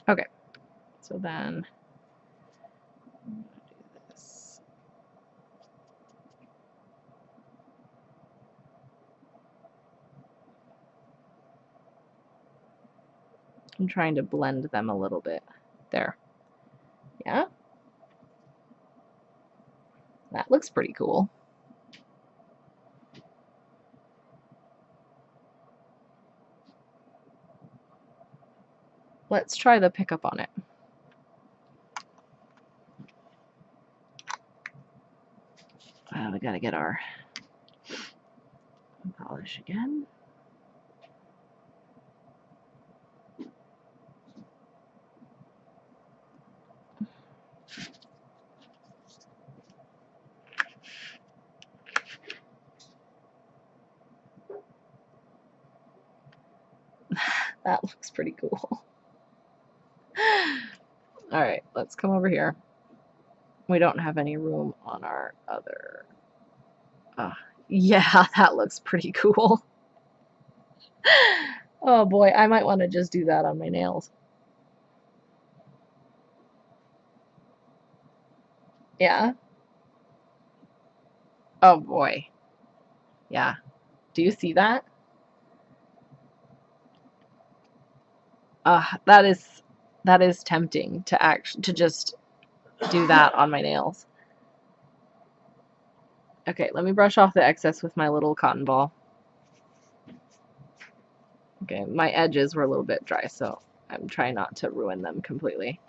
Okay, so then I'm gonna do this. I'm trying to blend them a little bit. There. Yeah? That looks pretty cool. Let's try the pickup on it. We gotta get our polish again. That looks pretty cool. Alright, let's come over here. We don't have any room on our other... yeah, that looks pretty cool. Oh boy, I might want to just do that on my nails. Yeah? Oh boy. Yeah. Do you see that? That is tempting to just do that on my nails. Okay, let me brush off the excess with my little cotton ball. Okay, my edges were a little bit dry, so I'm trying not to ruin them completely.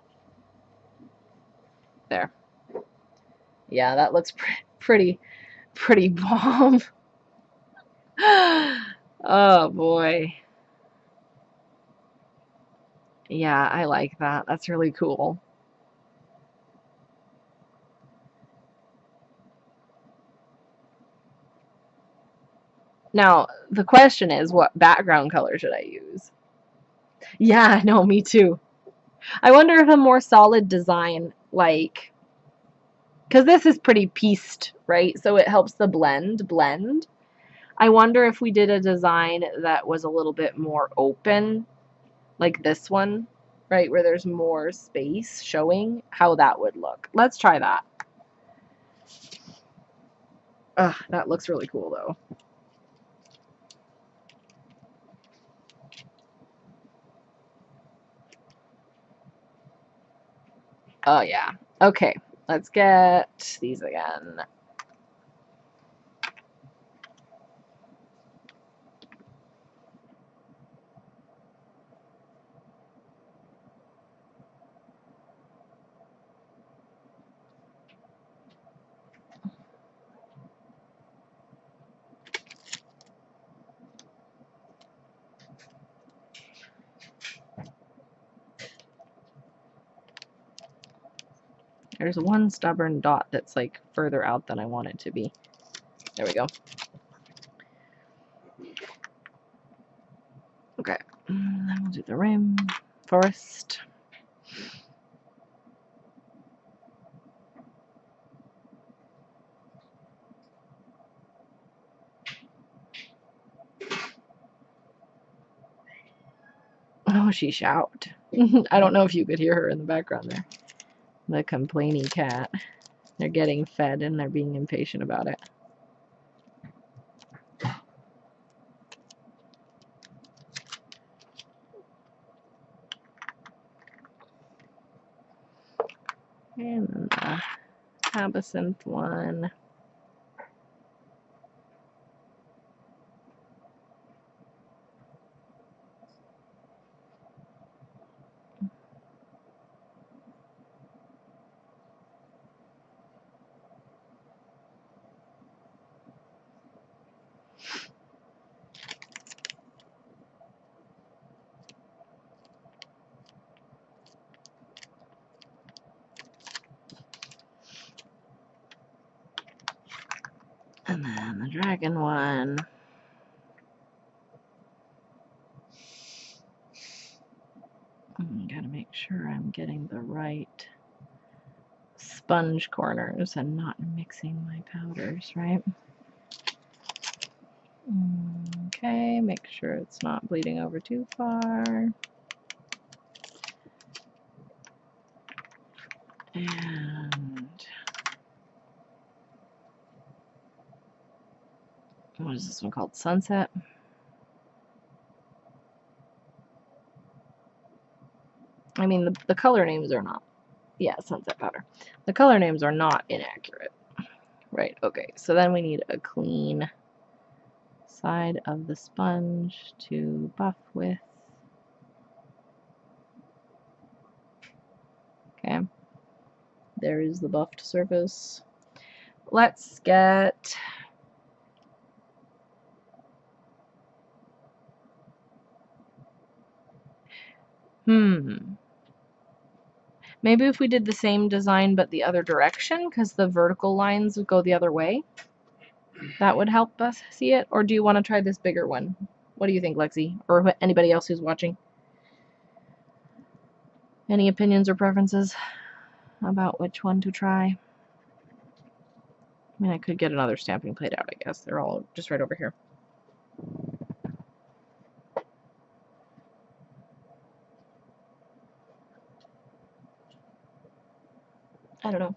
There. Yeah, that looks pretty bomb. Oh boy. Yeah, I like that. That's really cool. Now, the question is, what background color should I use? Yeah, no, me too. I wonder if a more solid design, like, because this is pretty pieced, right? So it helps the blend. I wonder if we did a design that was a little bit more open, like this one, right, where there's more space showing, how that would look. Let's try that. Ugh, that looks really cool, though. Oh, yeah. Okay, let's get these again. There's one stubborn dot that's like further out than I want it to be. There we go. Okay, then we'll do the Rainforest. Oh, she shout. I don't know if you could hear her in the background there. The complaining cat. They're getting fed and they're being impatient about it. And then the Absinthe one. And then the dragon one. Gotta make sure I'm getting the right sponge corners and not mixing my powders, right? Okay, make sure it's not bleeding over too far. And what is this one called? Sunset? I mean, the color names are not, yeah, sunset powder. The color names are not inaccurate. Right, okay, so then we need a clean side of the sponge to buff with. Okay, there is the buffed surface. Let's get maybe if we did the same design but the other direction, because the vertical lines would go the other way, that would help us see it. Or do you want to try this bigger one? What do you think, Lexi? Or anybody else who's watching? Any opinions or preferences about which one to try? I mean, I could get another stamping plate out, I guess. They're all just right over here. I don't know.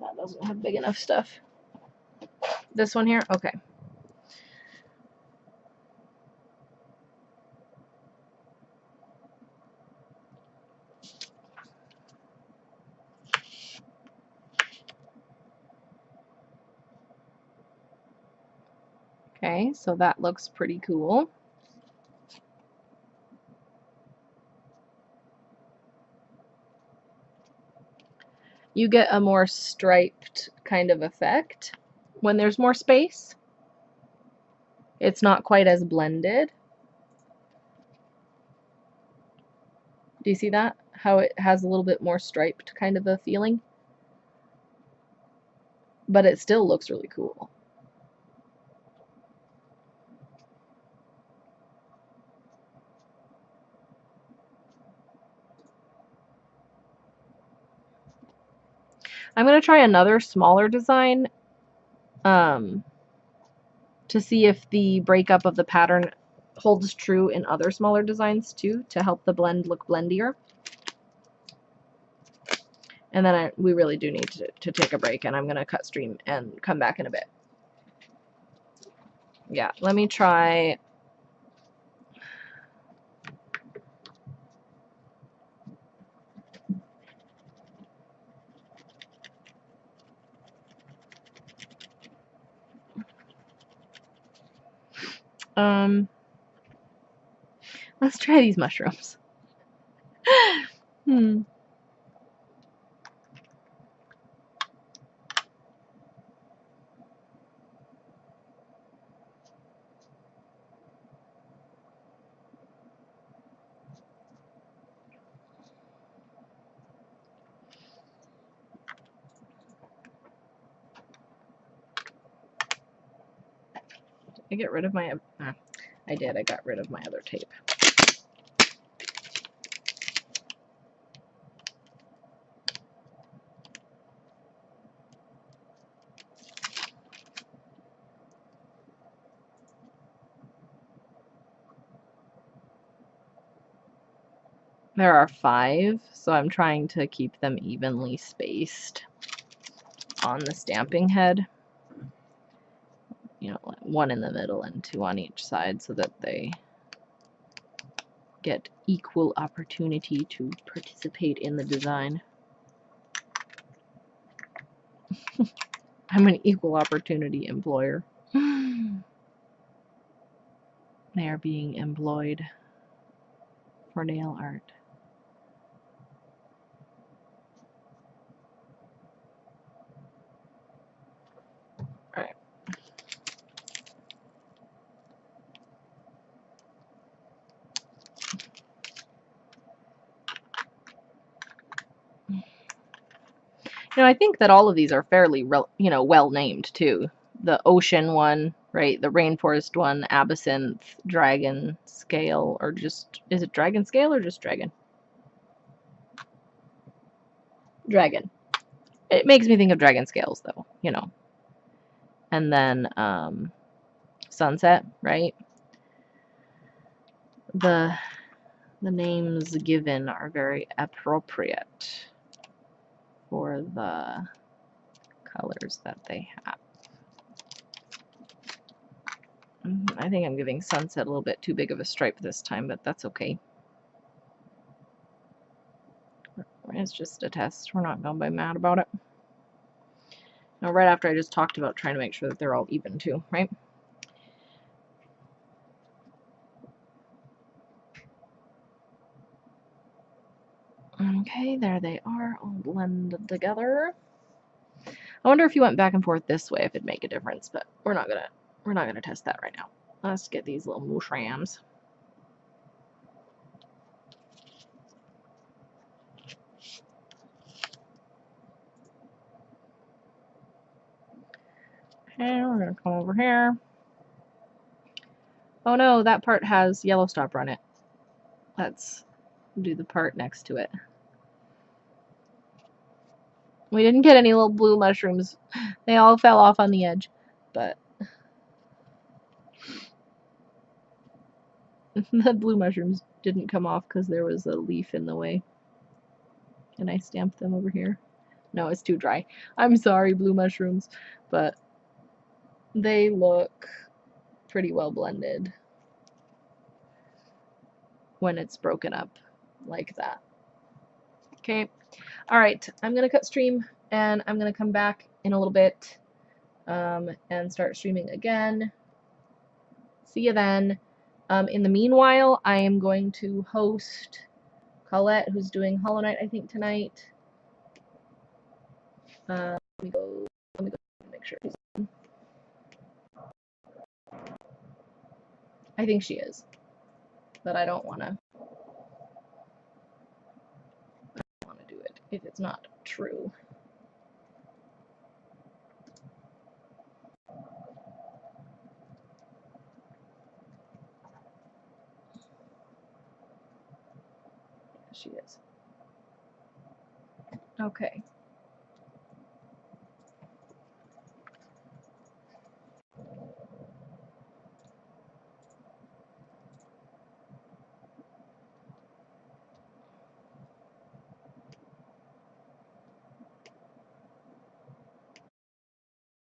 That doesn't have big enough stuff. This one here? Okay. Okay, so that looks pretty cool. You get a more striped kind of effect when there's more space. It's not quite as blended. Do you see that? How it has a little bit more striped kind of a feeling? But it still looks really cool. I'm going to try another smaller design to see if the breakup of the pattern holds true in other smaller designs too, to help the blend look blendier. And then we really do need to take a break, and I'm going to cut stream and come back in a bit. Yeah, let me try. Let's try these mushrooms. I get rid of my, I did, I got rid of my other tape. There are 5, so I'm trying to keep them evenly spaced on the stamping head. You know, 1 in the middle and 2 on each side so that they get equal opportunity to participate in the design. I'm an equal opportunity employer. They are being employed for nail art. Alright. You know, I think that all of these are fairly, well named too. The ocean one, right? The rainforest one, Absinthe, dragon scale, or just, is it dragon scale or just dragon? Dragon. It makes me think of dragon scales though, you know. And then sunset, right? the names given are very appropriate for the colors that they have. I think I'm giving Sunset a little bit too big of a stripe this time, but that's okay. It's just a test. We're not going to be mad about it. Now, right after I just talked about trying to make sure that they're all even too, right? Okay, there they are, all blended together. I wonder if you went back and forth this way if it'd make a difference, but we're not gonna test that right now. Let's get these little mushrooms. Okay, we're gonna come over here. Oh no, that part has yellow stopper on it. Let's do the part next to it. We didn't get any little blue mushrooms. They all fell off on the edge, but the blue mushrooms didn't come off because there was a leaf in the way. Can I stamp them over here? No, it's too dry. I'm sorry, blue mushrooms, but they look pretty well blended when it's broken up like that. Okay, all right, I'm gonna cut stream and I'm gonna come back in a little bit and start streaming again. See you then. In the meanwhile, I am going to host Colette, who's doing Hollow Knight, I think, tonight. Let me go make sure she's on. I think she is, but I don't want to do it if it's not true. She is. Okay.